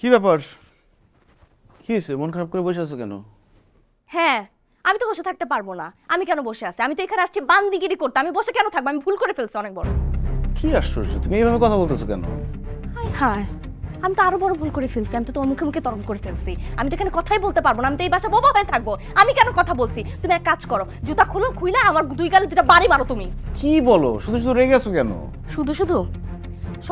কি ব্যাপার? কি হয়েছে? মন খারাপ করে বসে আছো কেন? হ্যাঁ, আমি তো বসে থাকতে পারবো না। আমি কেন বসে আছি? আমি তো এখানে আসছি বান্দিগিরি করতে। আমি বসে কেন থাকবো? আমি ভুল করে ফেলছি অনেক বড়। কি আশ্চর্য, তুমি এইভাবে কথা বলতেছো কেন? হায় হায়, আমি তো আরো বড় ভুল করে ফেলছি। আমি তো তোমার মুখে মুখে তর্ক করে ফেলছি। আমি তো এখানে কথাই বলতে পারবো না। আমি তো এই বাসা বোবা হয়ে থাকবো। আমি কেন কথা বলছি? তুমি এক কাজ করো, জুতা খুলো, খুইলা আমার দুই গালে দুটা বাড়ি মারো তুমি। কি বলো? শুধু শুধু রেগে আছো কেন? শুধু শুধু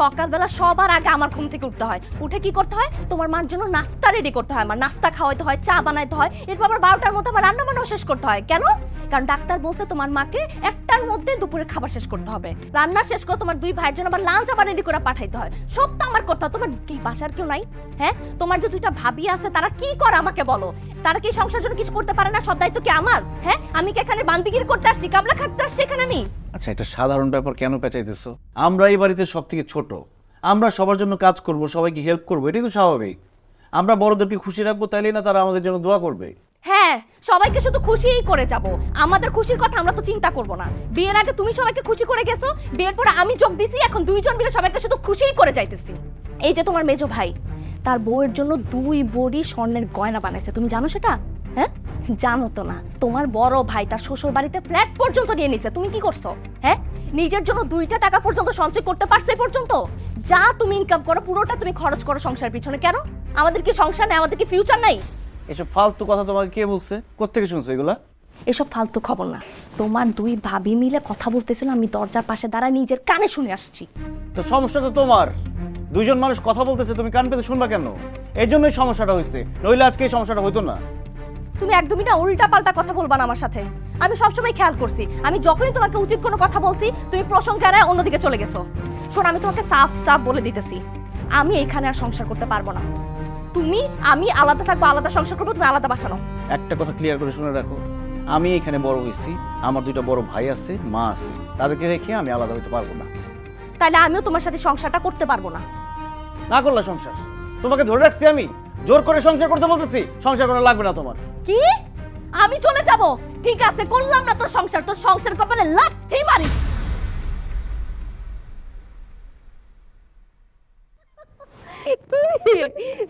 সকালবেলা সবার আগে আমার ঘুম থেকে উঠতে হয়। উঠে কি করতে হয়? তোমার মার জন্য নাস্তা রেডি করতে হয়। আমার নাস্তা খাওয়াইতে হয়, চা বানাইতে হয়। এরপর আবার 12টার মধ্যে আমার রান্না বান্নাও শেষ করতে হয়। কেন? কারণ ডাক্তার বলছে তোমার মাকে 1টার মধ্যে দুপুরের খাবার শেষ করতে হবে। রান্না শেষ করে তোমার দুই ভাইয়ের জন্য আবার লাঞ্চ আবার রেডি করে পাঠাইতে হয়। সব তো আমার করতে হয়। তোমার কি বাসার কেউ নাই? হ্যাঁ, তোমার যে দুইটা ভাবি আছে তারা কি করে আমাকে বলো? তারা কি সংসার জন্য কিছু করতে পারে না? সব দায়িত্ব কি আমার? হ্যাঁ, আমি কি এখানে বান্দিগিরি করতে আসছি? কামলা খাটতে আসছি এখানে আমি? আচ্ছা, এটা সাধারণ ব্যাপার কেন পেঁচাইতেছো? আমরা এই বাড়িতে সব থেকে ছোট, আমরা সবার জন্য কাজ করব, সবাইকে হেল্প করবো, এটাই তো স্বাভাবিক। আমরা বড়দেরকে খুশি রাখবো, তাইলেই না তারা আমাদের জন্য দোয়া করবে। হ্যাঁ, সবাইকে শুধু খুশিই করে যাব। আমাদের খুশির কথা আমরা তো চিন্তা করব না। বিয়ের আগে তুমি সবাইকে খুশি করে গেছো, বিয়ের পরে আমি যোগ দিছি, এখন দুইজন মিলে সবাইকে শুধু খুশিই করে যাইতেছি। এই যে তোমার মেজো ভাই, তার বউয়ের জন্য 2 বড়ি স্বর্ণের গয়না বানাইছে। তুমি জানো সেটা? হ্যাঁ, জানো তো না। তোমার বড় ভাই তার শ্বশুর বাড়িতে ফ্ল্যাট পর্যন্ত নিয়ে নিছে। তুমি কি করছো? হ্যাঁ, নিজের জন্য 2টা টাকা পর্যন্ত সঞ্চয় করতে পারছো এই পর্যন্ত? যা তুমি ইনকাম করো পুরোটা তুমি খরচ করো সংসারের পিছনে। কেন? আমাদের কি সংসার নাই? আমাদের কি ফিউচার নাই? এসব ফালতু কথা তোমাকে কে বলছে? কোত্থেকে শুনছো এগুলা? এসব ফালতু খবর না। তোমার 2 ভাবি মিলে কথা বলতেছিল, আমি দরজার পাশে দাঁড়ায় নিজের কানে শুনে আসছি। তো সমস্যা তো তোমার। দুইজন মানুষ কথা বলতেছে, তুমি কান পেতে শুনবা কেন? এই জন্যই সমস্যাটা হয়েছে, নইলে আজকে এই সমস্যাটা হইতো না। তুমি একদমই না উল্টা পাল্টা কথা বলবা না আমার সাথে। আমি সবসময় খেয়াল করছি, আমি যখনই তোমাকে উচিত কোনো কথা বলছি তুমি প্রসঙ্গ এড়ায় অন্যদিকে চলে গেছো। শোন, আমি তোমাকে সাফ সাফ বলে দিতেছি, আমি এখানে আর সংসার করতে পারবো না। আমি আলাদা থাকবো, আলাদা সংসার করবো, তুমি আলাদা বাসা নাও। একটা কথা ক্লিয়ার করে শুনে রাখো, আমি এখানে বড় হয়েছি, আমার 2টা বড় ভাই আছে, মা আছে, তাদেরকে রেখে আমি আলাদা হইতে পারবো না। তাইলে আমিও তোমার সাথে সংসারটা করতে পারবো না। না করলা সংসার? তোমাকে ধরে রাখছি আমি, জোর করে সংসার করতে বলতেছি? সংসার করা লাগবে না তোমার। কি? আমি চলে যাব? ঠিক আছে, করলাম না তোর সংসার। তোর সংসার কপালে লাথি মারি।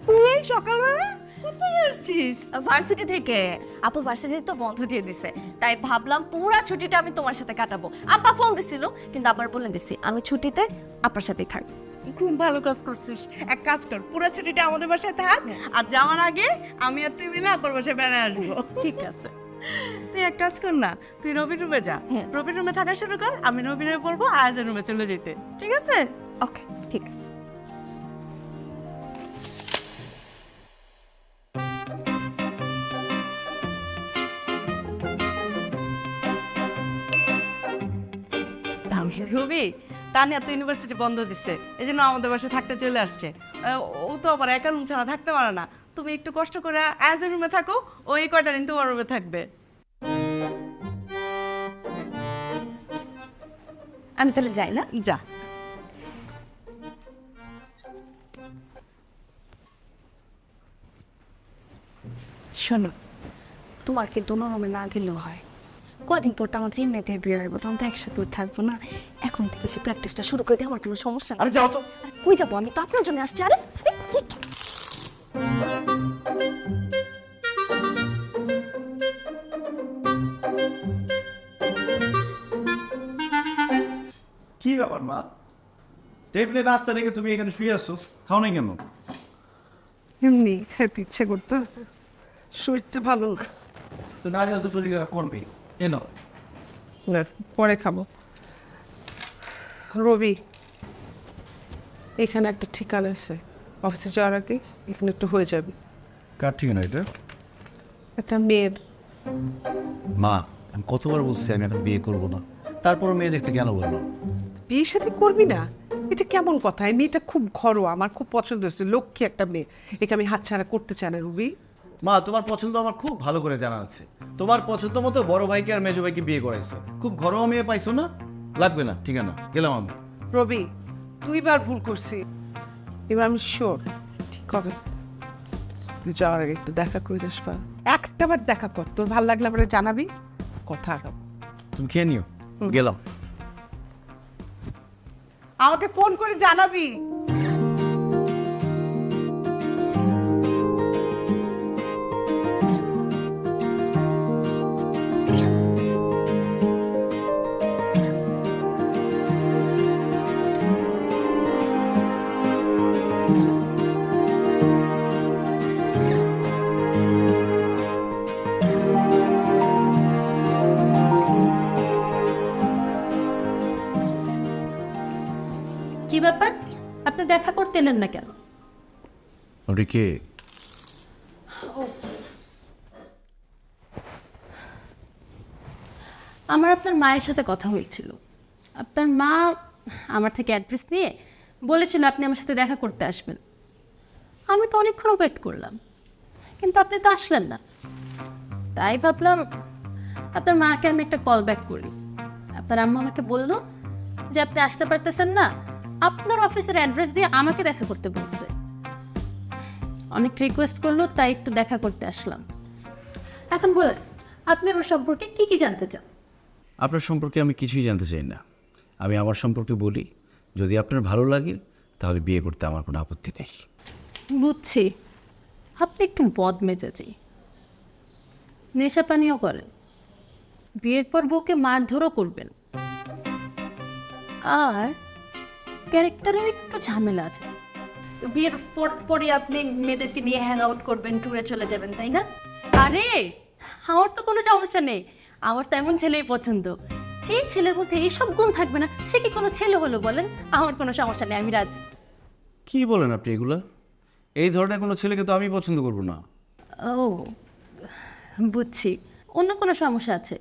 তুই সকালবেলা কোথায় আসছিস? ভার্সিটি থেকে। আপু ভার্সিটি তো বন্ধ দিয়ে দিছে, তাই ভাবলাম পুরা ছুটিটা আমি তোমার সাথে কাটাবো। আপা ফোন দিছিল, কিন্তু আবার বলে দিছি আমি ছুটিতে আপনার সাথেই থাকবো। খুব ভালো কাজ করছিস। এক কাজ কর, পুরো ছুটিটা আমাদের বাসায় থাক, আর যাওয়ার আগে আমি আর তুই মিলে আব্বার বাসায় বেড়ায় আসবো। ঠিক আছে। তুই এক কাজ কর না, তুই রবির রুমে যা। হ্যাঁ। রবির রুমে থাকা শুরু কর, আমি রবিরে বলবো আয়াজের রুমে চলে যেতে। ঠিক আছে? ওকে, ঠিক আছে। রবি, তানিয়া তো ইউনিভার্সিটি বন্ধ দিচ্ছে, এই জন্য আমাদের বাসায় থাকতে চলে আসছে। ও তো আবার একা রুম ছাড়া থাকতে পারে না। তুমি একটু কষ্ট করে আয়াজের রুমে থাকো, ও এই কয়টা দিন তোমার রুমে থাকবে। আমি তাহলে যাই না? যা। শোনো, তোমার কি দোনো রুমে না গেলেও হয়? কদিন পর তো আমাদের এমনিতে বিয়ে হইব, তখন তো একসাথে থাকবো না। এখন থেকে সে প্র্যাকটিসটা শুরু করে দিই, আমার কোনো সমস্যা না। আরে যাও তো। কই যাবো? আমি তো আপনার জন্য আসছি। আরে কি ব্যাপার মা? টেবিলে নাস্তা রেখে তুমি এখানে শুয়ে আসছো, খাও নাই কেন? এমনি খেতে ইচ্ছে করতো, শরীরটা ভালো না। তো না গেলে তো শরীর করবে। এনো না, পরে খাবো। রবি, এখানে একটা ঠিকানা আছে, অফিসে যাওয়ার আগে এখানে একটু হয়ে যাবে। কার ঠিকানা এটা? একটা মেয়ের। মা, আমি কতবার বলছি আমি এখন বিয়ে করবো না, তারপরও মেয়ে দেখতে কেন বললো? বিয়ের সাথে করবি না? এটা কেমন কথা? এই মেয়েটা খুব ঘরোয়া, আমার খুব পছন্দ হয়েছে, লক্ষ্মী একটা মেয়ে। একে আমি হাতছাড়া করতে চাই না রবি। মা, তোমার পছন্দ আমার খুব ভালো করে জানা আছে। তোমার পছন্দ মতো বড় ভাইকে আর মেজো ভাইকে বিয়ে করাইছো, খুব ঘরোয়া মেয়ে পাইছো না? লাগবে না ঠিকানা, গেলাম আমি। রবি, 2বার ভুল করছি, এবার আমি শিওর ঠিক হবে। তুই যাওয়ার আগে একটু দেখা করে যাস বা একটাবার দেখা কর, তোর ভালো লাগলে আমার জানাবি, কথা আগাবো। তুমি খেয়ে নিও, গেলাম। আমাকে ফোন করে জানাবি। ব্যাপার, আপনি দেখা করতে এলেন না কেন? আপনি কে? আমার আপনার মায়ের সাথে কথা হয়েছিল। আপনার মা আমার থেকে অ্যাড্রেস নিয়ে বলেছিল আপনি আমার সাথে দেখা করতে আসবেন। আমি তো অনেকক্ষণ ওয়েট করলাম, কিন্তু আপনি তো আসলেন না। তাই ভাবলাম আপনার মাকে আমি একটা কল ব্যাক করি। আপনার আম্মা আমাকে বললো যে আপনি আসতে পারতেছেন না, আপনার অফিসের অ্যাড্রেস দিয়ে আমাকে দেখা করতে বলছে। অনেক রিকোয়েস্ট করলো, তাই একটু দেখা করতে আসলাম। এখন বলেন, আপনি আমার সম্পর্কে কি কি জানতে চান? আপনার সম্পর্কে আমি কিছুই জানতে চাই না। আমি আমার সম্পর্কে বলি, যদি আপনার ভালো লাগে তাহলে বিয়ে করতে আমার কোনো আপত্তি নেই। বুঝছি, আপনি একটু বদমেজাজি, নেশা পানীয় করেন, বিয়ের পর বউকে মারধরও করবেন, আর ক্যারেক্টারেও একটু ঝামেলা আছে। বিয়ের পরই আপনি মেয়েদেরকে নিয়ে হ্যাং আউট করবেন, ট্যুরে চলে যাবেন, তাই না? আরে আমার তো কোনো সমস্যা নেই, আমার তো এমন ছেলেই পছন্দ। যে ছেলের মধ্যে এইসব গুণ থাকবে না, সে কি কোনো ছেলে হলো বলেন? আমার কোনো সমস্যা নেই, আমি রাজি। কি বলেন আপনি এগুলা? এই ধরনের কোনো ছেলেকে তো আমি পছন্দ করব না। ও বুঝছি, অন্য কোনো সমস্যা আছে,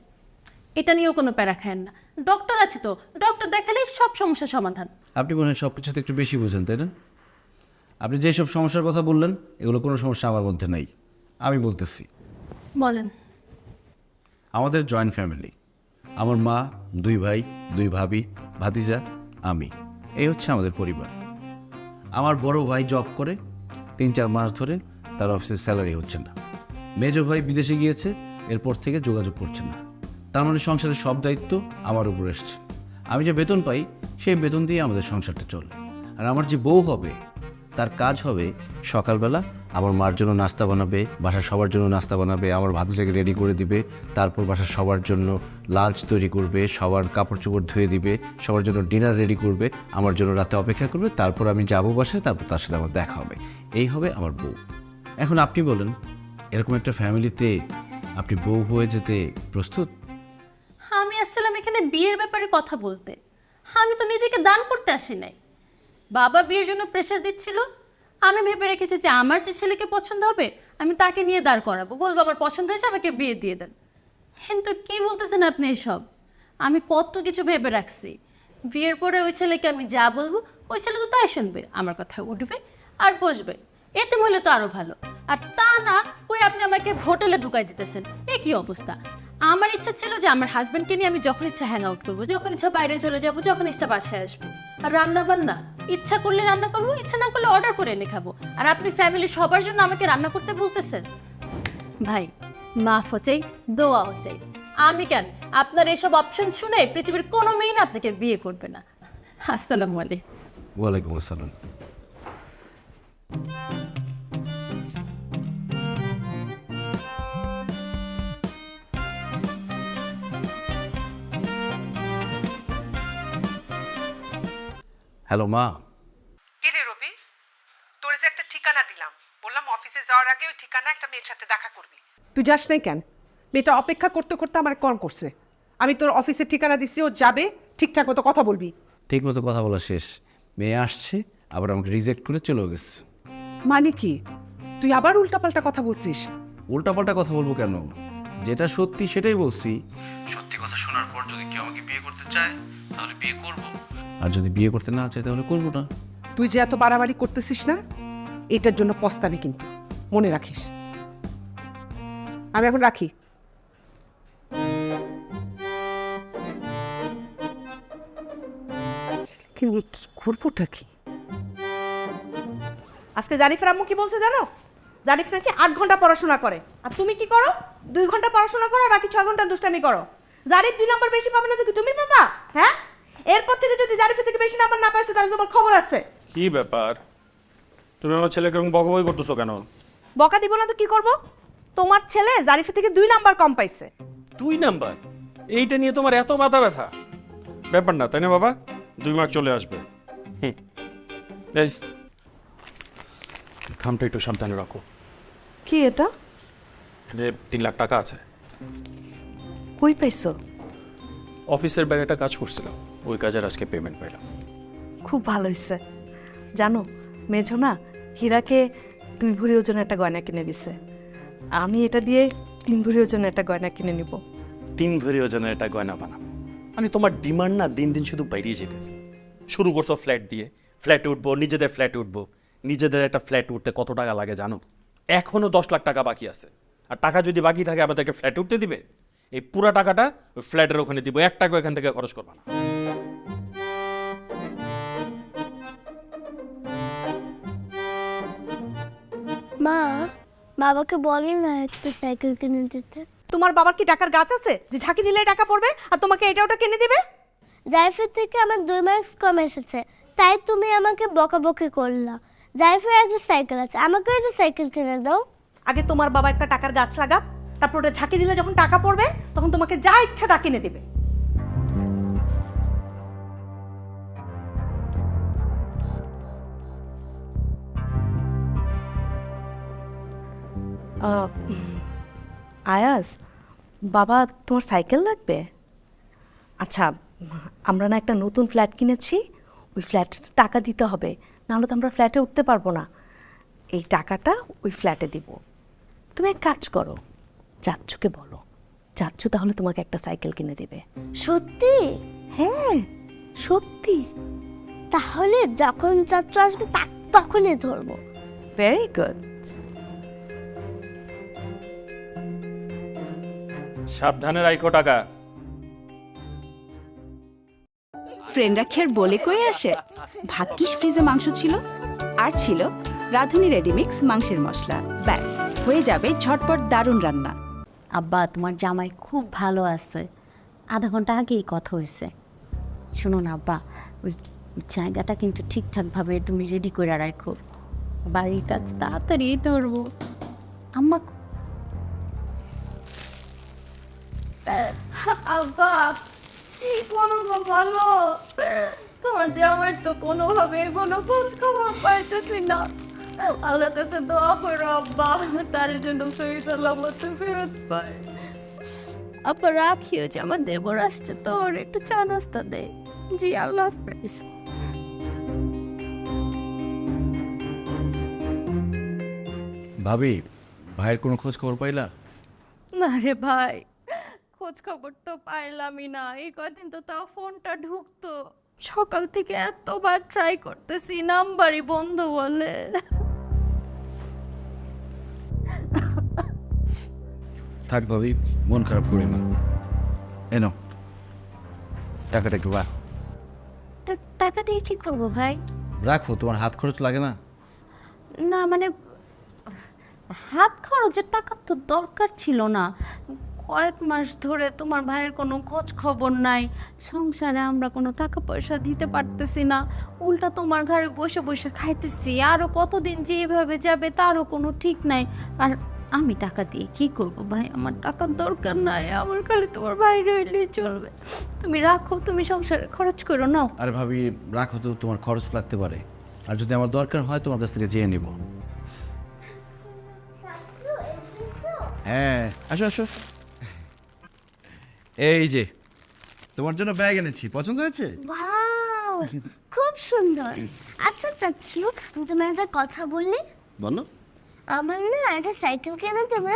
এটা নিয়েও কোনো প্যারা খায়েন না। ডক্টর আছে তো, ডক্টর দেখালেই সব সমস্যার সমাধান। আপনি মনে হয় সব কিছুতে একটু বেশি বোঝেন, তাই না? আপনি যেসব সমস্যার কথা বললেন, এগুলো কোনো সমস্যা আমার মধ্যে নাই। আমি বলতেছি, বলেন। আমাদের জয়েন্ট ফ্যামিলি। আমার মা, 2 ভাই, 2 ভাবি, ভাতিজা, আমি। এই হচ্ছে আমাদের পরিবার। আমার বড় ভাই জব করে, 3-4 মাস ধরে তার অফিসের স্যালারি হচ্ছে না। মেজো ভাই বিদেশে গিয়েছে, এরপর থেকে যোগাযোগ করছে না। তার মানে সংসারের সব দায়িত্ব আমার উপর এসছে। আমি যে বেতন পাই, সেই বেতন দিয়ে আমাদের সংসারটা চলে। আর আমার যে বউ হবে, তার কাজ হবে সকালবেলা আমার মার জন্য নাস্তা বানাবে, বাসার সবার জন্য নাস্তা বানাবে, আমার ভাতিজাকে রেডি করে দিবে, তারপর বাসার সবার জন্য লাঞ্চ তৈরি করবে, সবার কাপড় চোপড় ধুয়ে দিবে, সবার জন্য ডিনার রেডি করবে, আমার জন্য রাতে অপেক্ষা করবে, তারপর আমি যাবো বাসায়, তারপর তার সাথে আমার দেখা হবে। এই হবে আমার বউ। এখন আপনি বলেন, এরকম একটা ফ্যামিলিতে আপনি বউ হয়ে যেতে প্রস্তুত? আমি আসছিলাম এখানে বিয়ের ব্যাপারে কথা বলতে, আমি তো নিজেকে দান করতে আসি নাই। বাবা বিয়ের জন্য প্রেশার দিচ্ছিল, আমি ভেবে রেখেছি যে আমার যে ছেলেকে পছন্দ হবে আমি তাকে নিয়ে দাঁড় করাবো, বলবো আমার পছন্দ হয়েছে, আমাকে বিয়ে দিয়ে দেন। কিন্তু কি বলতেছেন আপনি এসব? আমি কত কিছু ভেবে রাখছি। বিয়ের পরে ওই ছেলেকে আমি যা বলবো, ওই ছেলে তো তাই শুনবে, আমার কথা উঠবে আর বসবে। এতে হলে তো আরো ভালো। আর তা না কই আপনি আমাকে হোটেলে ঢুকাই দিতেছেন, এ কি অবস্থা? আমার ইচ্ছা ছিল যে আমার হাজবেন্ডকে নিয়ে আমি যখন ইচ্ছা হ্যাং আউট করবো, যখন ইচ্ছা বাইরে চলে যাবো, যখন ইচ্ছা বাসায় আসবো। আর রান্না বান্না ইচ্ছা করলে রান্না করবো, ইচ্ছা না করলে অর্ডার করে এনে খাবো। আর আপনি ফ্যামিলি সবার জন্য আমাকে রান্না করতে বলতেছেন? ভাই মাফও চাই, দোয়াও চাই। আমি কেন আপনার এসব অপশন শুনে পৃথিবীর কোনো মেয়ে না আপনাকে বিয়ে করবে না। আসসালামু আলাইকুম। ওয়ালাইকুম আসসালাম। হ্যালো মা। কিরে রবি, তোর যে একটা ঠিকানা দিলাম, বললাম অফিসে যাওয়ার আগে ওই ঠিকানা একটা মেয়ের সাথে দেখা করবি। তুই যাস নাই কেন? মেয়েটা অপেক্ষা করতে করতে আমার কল করছে। আমি তোর অফিসের ঠিকানা দিচ্ছি, ও যাবে, ঠিকঠাক মতো কথা বলবি। ঠিক মতো কথা বলা শেষ, মেয়ে আসছে, আবার আমাকে রিজেক্ট করে চলে গেছে। মানে কি, তুই আবার উল্টাপাল্টা কথা বলছিস? উল্টাপাল্টা কথা বলবো কেন? যেটা সত্যি সেটাই বলছি। সত্যি কথা শোনার পর যদি কেউ আমাকে বিয়ে করতে চায় তাহলে বিয়ে করব, আর যদি বিয়ে করতে না চায় তাহলে করবো না। তুই যে এত বাড়াবাড়ি করতেছিস না, এটার জন্য পস্তাবি কিন্তু, মনে রাখিস। আমি এখন রাখি। কিন্তু কি করবোটা কি? আজকে জারিফের আম্মু কি বলছে জানো? জারিফ নাকি 8 ঘন্টা পড়াশোনা করে, আর তুমি কি করো? 2 ঘন্টা পড়াশোনা করো, আর বাকি 6 ঘন্টা দুষ্টামি করো। জারিফ 2 নম্বর বেশি পাবে না তো কি তুমি পাবা? হ্যাঁ, এরপর থেকে যদি জারিফের থেকে বেশি নাম্বার না পাইছো তাহলে তোমার খবর আছে। কি ব্যাপার, তুমি আমার ছেলেকে এরকম বকাবকি করতেছো কেন? বকা দিব না তো কি করব? তোমার ছেলে জারিফের থেকে 2 নাম্বার কম পাইছে। 2 নাম্বার? এইটা নিয়ে তোমার এত মাথা ব্যথা? ব্যাপার না, তাই না বাবা? 2 মার্ক চলে আসবে। এই খামটা একটু সাবধানে রাখো। কি এটা? এখানে 3 লাখ টাকা আছে। কই পাইছো? অফিসের ব্যাগে একটা কাজ করছিলাম, ওই কাজের আজকে পেমেন্ট পাইলাম। খুব ভালো হয়েছে। জানো মেঝো না হীরাকে 2 ভরি ওজনে একটা গয়না কিনে দিছে, আমি এটা দিয়ে 3 ভরি ওজনে একটা গয়না কিনে নিব। 3 ভরি ওজনের একটা গয়না বানাবো মানে তোমার ডিমান্ড না দিন দিন শুধু বেরিয়ে যেতেছে। শুরু করছো ফ্ল্যাট দিয়ে, ফ্ল্যাটে উঠবো, নিজেদের ফ্ল্যাটে উঠবো। নিজেদের একটা ফ্ল্যাট উঠতে কত টাকা লাগে জানো? এখনো 10 লাখ টাকা বাকি আছে। আর টাকা যদি বাকি থাকে আমাদেরকে ফ্ল্যাট উঠতে দিবে? এই পুরো টাকাটা ওই ফ্ল্যাটের ওখানে দিব, 1 টাকা এখান থেকে খরচ করবা না। মা, বাবাকে বলি না একটা সাইকেল কিনে দিতে। তোমার বাবার কি টাকার গাছ আছে যে ঝাঁকি দিলে টাকা পড়বে আর তোমাকে এটা ওটা কিনে দিবে? জাইফের থেকে আমার 2 মার্কস কম এসেছে, তাই তুমি আমাকে বকাবকি করলা। জাইফের একটা সাইকেল আছে, আমাকে একটা সাইকেল কিনে দাও। আগে তোমার বাবা একটা টাকার গাছ লাগাক, তারপর ওটা ঝাঁকি দিলে যখন টাকা পড়বে তখন তোমাকে যা ইচ্ছা তা কিনে দিবে। আয়াস, বাবা তোমার সাইকেল লাগবে? আচ্ছা, আমরা না একটা নতুন ফ্ল্যাট কিনেছি, ওই ফ্ল্যাটে টাকা দিতে হবে, নাহলে তো আমরা ফ্ল্যাটে উঠতে পারবো না। এই টাকাটা ওই ফ্ল্যাটে দিব। তুমি এক কাজ করো, চাচ্চুকে বলো, চাচ্চু তাহলে তোমাকে একটা সাইকেল কিনে দিবে। সত্যি? হ্যাঁ সত্যি। তাহলে যখন চাচ্চু আসবে তখনই ধরবো। Very good. সাবধানে রাখো টাকা। ফ্রেন্ডরা খের বলে কয়ে আসে। ভাগ্যিস ফ্রিজে মাংস ছিল, আর ছিল রাঁধুনি রেডিমিক্স মাংসের মশলা। ব্যাস হয়ে যাবে ঝটপট দারুণ রান্না। আব্বা তোমার জামাই খুব ভালো আছে, আধা ঘন্টা আগেই কথা হয়েছে। শোনো না আব্বা, ওই জায়গাটা কিন্তু ঠিকঠাকভাবে তুমি রেডি করে রাখো, বাড়ির কাজ তাড়াতাড়ি ধরবো। আম্মা আব্বা কোনো ভালো, তোমার জামাই তো কোনোভাবে কোনো খোঁজ খবর পাইতেছি না। আল্লাহ কাছে দোয়া করো আব্বা, তার জন্য সহি সালামত ফেরত পায়। আব্বা রাখিও যে আমার দেবর আসছে, তোর একটু চা নাস্তা দে। জি আল্লাহ হাফেজ। ভাবি, ভাইয়ের কোনো খোঁজ খবর পাইলা? না রে ভাই, খোঁজ খবর তো পাইলামই না। এই কদিন তো তাও ফোনটা ঢুকতো, সকাল থেকে এতবার ট্রাই করতেছি, নাম্বারই বন্ধ বলে। থাক ভাবি, মন খারাপ করি না। এনো টাকাটা একটু রাখো। টাকা দিয়ে কি করবো ভাই? রাখো, তোমার হাত খরচ লাগে না? না মানে হাত খরচের টাকা তো দরকার ছিল না। কয়েক মাস ধরে তোমার ভাইয়ের কোনো খোঁজ খবর নাই, সংসারে আমরা কোনো টাকা পয়সা দিতে পারতেছি না, উল্টা তোমার ঘরে বসে বসে খাইতেছি। আরও কতদিন যে এভাবে যাবে তারও কোনো ঠিক নাই। আর আমি টাকা দিয়ে কি করব ভাই? আমার টাকার দরকার নাই, আমার খালি তোমার ভাই রইলেই চলবে। তুমি রাখো, তুমি সংসারে খরচ করো নাও। আরে ভাবি রাখো তো, তোমার খরচ লাগতে পারে, আর যদি আমার দরকার হয় তোমার কাছ থেকে চেয়ে নিব। হ্যাঁ আসো আসো। এই যে তোমার জন্য ব্যাগ এনেছি, পছন্দ হয়েছে? ওয়াও, খুব সুন্দর। আচ্ছা চাচ্চু, তুমি একটা কথা বললি। বলো। আমার না একটা সাইকেল কিনে দেবে?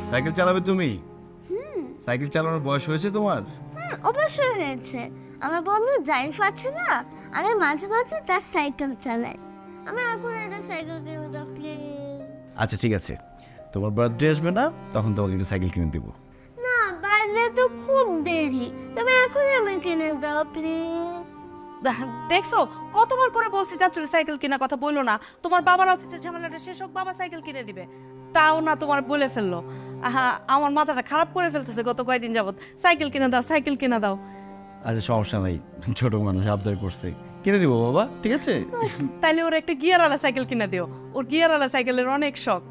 সাইকেল চালাবে তুমি? সাইকেল চালানোর বয়স হয়েছে তোমার? অবশ্যই হয়েছে। আমার বন্ধু জাইফ আছে না, আমি মাঝে মাঝে তার সাইকেল চালাই। আমার এখন একটা সাইকেল কিনে দাও প্লিজ। আচ্ছা ঠিক আছে, তোমার বার্থডে আসবে না, তখন তোমাকে একটা সাইকেল কিনে দেবো। না, বাইরে তো খুব দেরি, তুমি এখন আমি কিনে দাও প্লিজ। দেখছো কতবার করে বলছি চাচুর সাইকেল কেনার কথা বললো না। তোমার বাবার অফিসে ঝামেলাটা শেষ হোক, বাবা সাইকেল কিনে দিবে, তাও না তোমার বলে ফেললো। আমার মাথাটা খারাপ করে ফেলতেছে গত কয়েকদিন যাবত। সাইকেল কিনে দাও, সাইকেল কিনে দাও। আচ্ছা সমস্যা নাই, ছোট মানুষ আবদার করছে, কিনে দিব বাবা, ঠিক আছে? তাইলে ওর একটা গিয়ারওয়ালা সাইকেল কিনে দিও, ওর গিয়ারওয়ালা সাইকেলের অনেক শখ।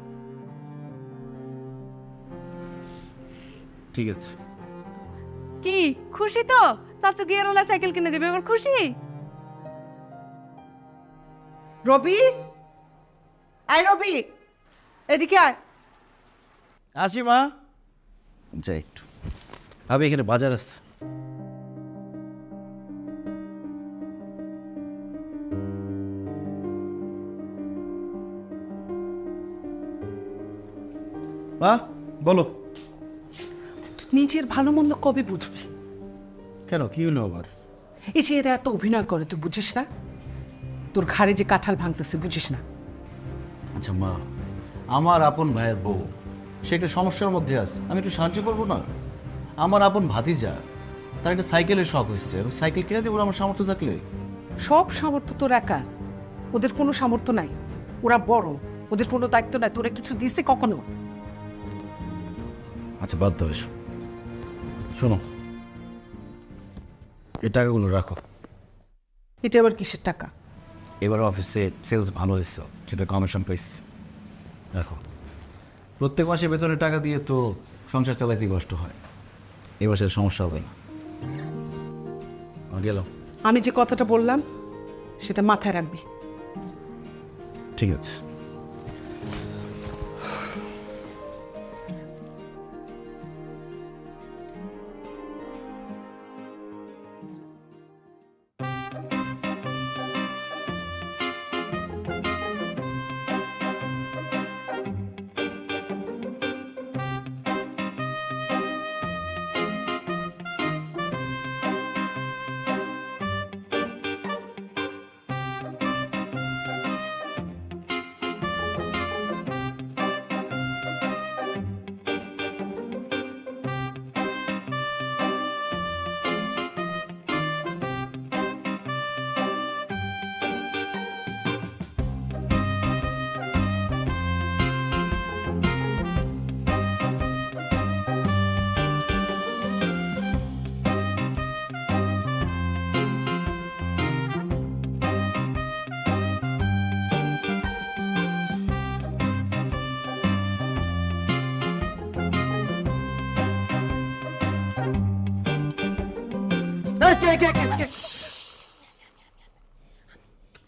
ঠিক আছে। কি খুশি তো? চাচু গিয়ারওয়ালা সাইকেল কিনে দিবে, এবার খুশি? রবি, আয় রবি, এদিকে আয়। আসি মা। যাই একটু, ভাবি এখানে বাজার আসছে। মা বলো। তুই নিজের ভালো মন্দ কবে বুঝবি? কেন, কি হলো আবার? এই যে এরা এত অভিনয় করে, তুই বুঝিস না? তোর ঘাড়ে যে কাঁঠাল ভাঙতেছে, বুঝিস না? আচ্ছা মা, আমার আপন ভাইয়ের বউ, সে একটা সমস্যার মধ্যে আছে, আমি একটু সাহায্য করবো না? আমার আপন ভাতিজা, তার একটা সাইকেলের শখ হচ্ছে, আমি সাইকেল কিনে দেবো আমার সামর্থ্য থাকলে। সব সামর্থ্য তোর একা, ওদের কোনো সামর্থ্য নাই। ওরা বড়, ওদের কোনো দায়িত্ব নাই। তোরা কিছু দিছে কখনো? আচ্ছা বাদ দাও এসব। শোনো, এই টাকাগুলো রাখো। এটা আবার কিসের টাকা? এবার অফিসে সেলস ভালো হয়েছে, সেটা কমিশন পাইছি, রাখো। প্রত্যেক মাসে বেতনের টাকা দিয়ে তো সংসার চালাইতে কষ্ট হয়, এ মাসের সমস্যা হবে না। গেলাম। আমি যে কথাটা বললাম সেটা মাথায় রাখবি। ঠিক আছে।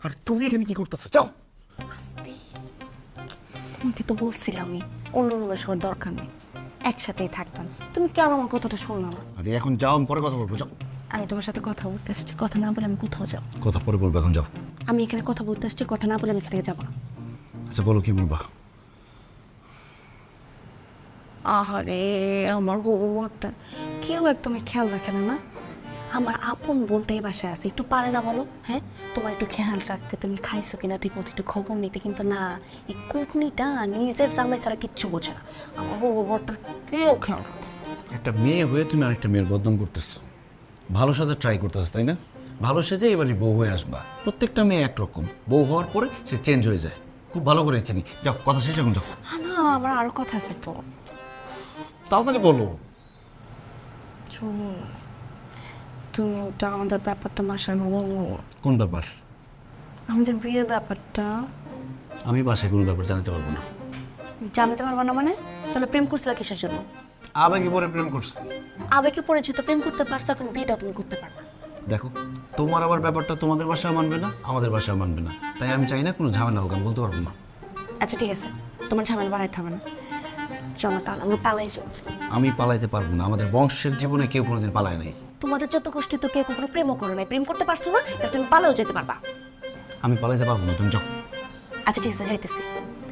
আর তুমি এখানে কি করতেছো? যাও। তোমাকে তো বলছিলামই অন্য রুমে শোয়ার দরকার নেই, একসাথেই থাকতাম। তুমি কেন আমার কথাটা শুনলাম না? আরে এখন যাও, আমি পরে কথা বলবো, যাও। আমি তোমার সাথে কথা বলতে আসছি, কথা না বলে আমি কোথাও যাব? কথা পরে বলবো, এখন যাও। আমি এখানে কথা বলতে আসছি, কথা না বলে আমি এখান থেকে যাবো না। আচ্ছা বলো, কি বলবা? আহারে আমার বউটা কেউ একদমই খেয়াল রাখে না না। আমার আপন বোনটাই বাসায় আছে, একটু পারে না বলো? হ্যাঁ, তোমার একটু খেয়াল রাখতে, তুমি খাইছো কিনা ঠিক মতো একটু খবর নিতে, কিন্তু না, এই কুটনিটা নিজের জামাই ছাড়া কিচ্ছু বোঝে না। আমার বউটা কেউ খেয়াল রাখে না। একটা মেয়ে হয়ে তুমি আরেকটা মেয়ের বদনাম করতেছো, ভালো সাজা ট্রাই করতেছো, তাই না? ভালো সেজে এবারই বউ হয়ে আসবা। প্রত্যেকটা মেয়ে একরকম, বউ হওয়ার পরে সে চেঞ্জ হয়ে যায়, খুব ভালো করে চিনি। যাও, কথা শেষ, এখন যাও। না, আমার আরো কথা আছে তো। তাড়াতাড়ি বলো। শোনো, তুমি ওটা আমাদের ব্যাপারটা বাসায় বলো। কোন ব্যাপার? আমাদের বিয়ের ব্যাপারটা। আমি বাসায় কোনো ব্যাপার জানাতে পারবো না। জানতে পারবো না মানে? তাহলে প্রেম করছিল কিসের জন্য? আবেগে পরে প্রেম করছি। আবেগে পড়েছি তো প্রেম করতে পারছো, এখন বিয়েটা তুমি করতে পারবে না। দেখো, তোমার আবার ব্যাপারটা তোমাদের বাসায় মানবে না, আমাদের বাসায় মানবে না, তাই আমি চাই না কোনো ঝামেলা হোক, আমি বলতে পারবো না। আচ্ছা ঠিক আছে, তোমার ঝামেলা বাড়াইতে হবে না, চলো তাহলে আমরা পালাই যাই। আমি পালাইতে পারবো না, আমাদের বংশের জীবনে কেউ কোনোদিন পালায় নাই। তোমাদের যত গোষ্ঠী তো কেউ কখনো প্রেমও করো নাই, প্রেম করতে পারছো না, তাহলে তুমি পালাও যেতে পারবা। আমি পালাইতে পারবো না, তুমি যাও। আচ্ছা ঠিক আছে, যাইতেছি,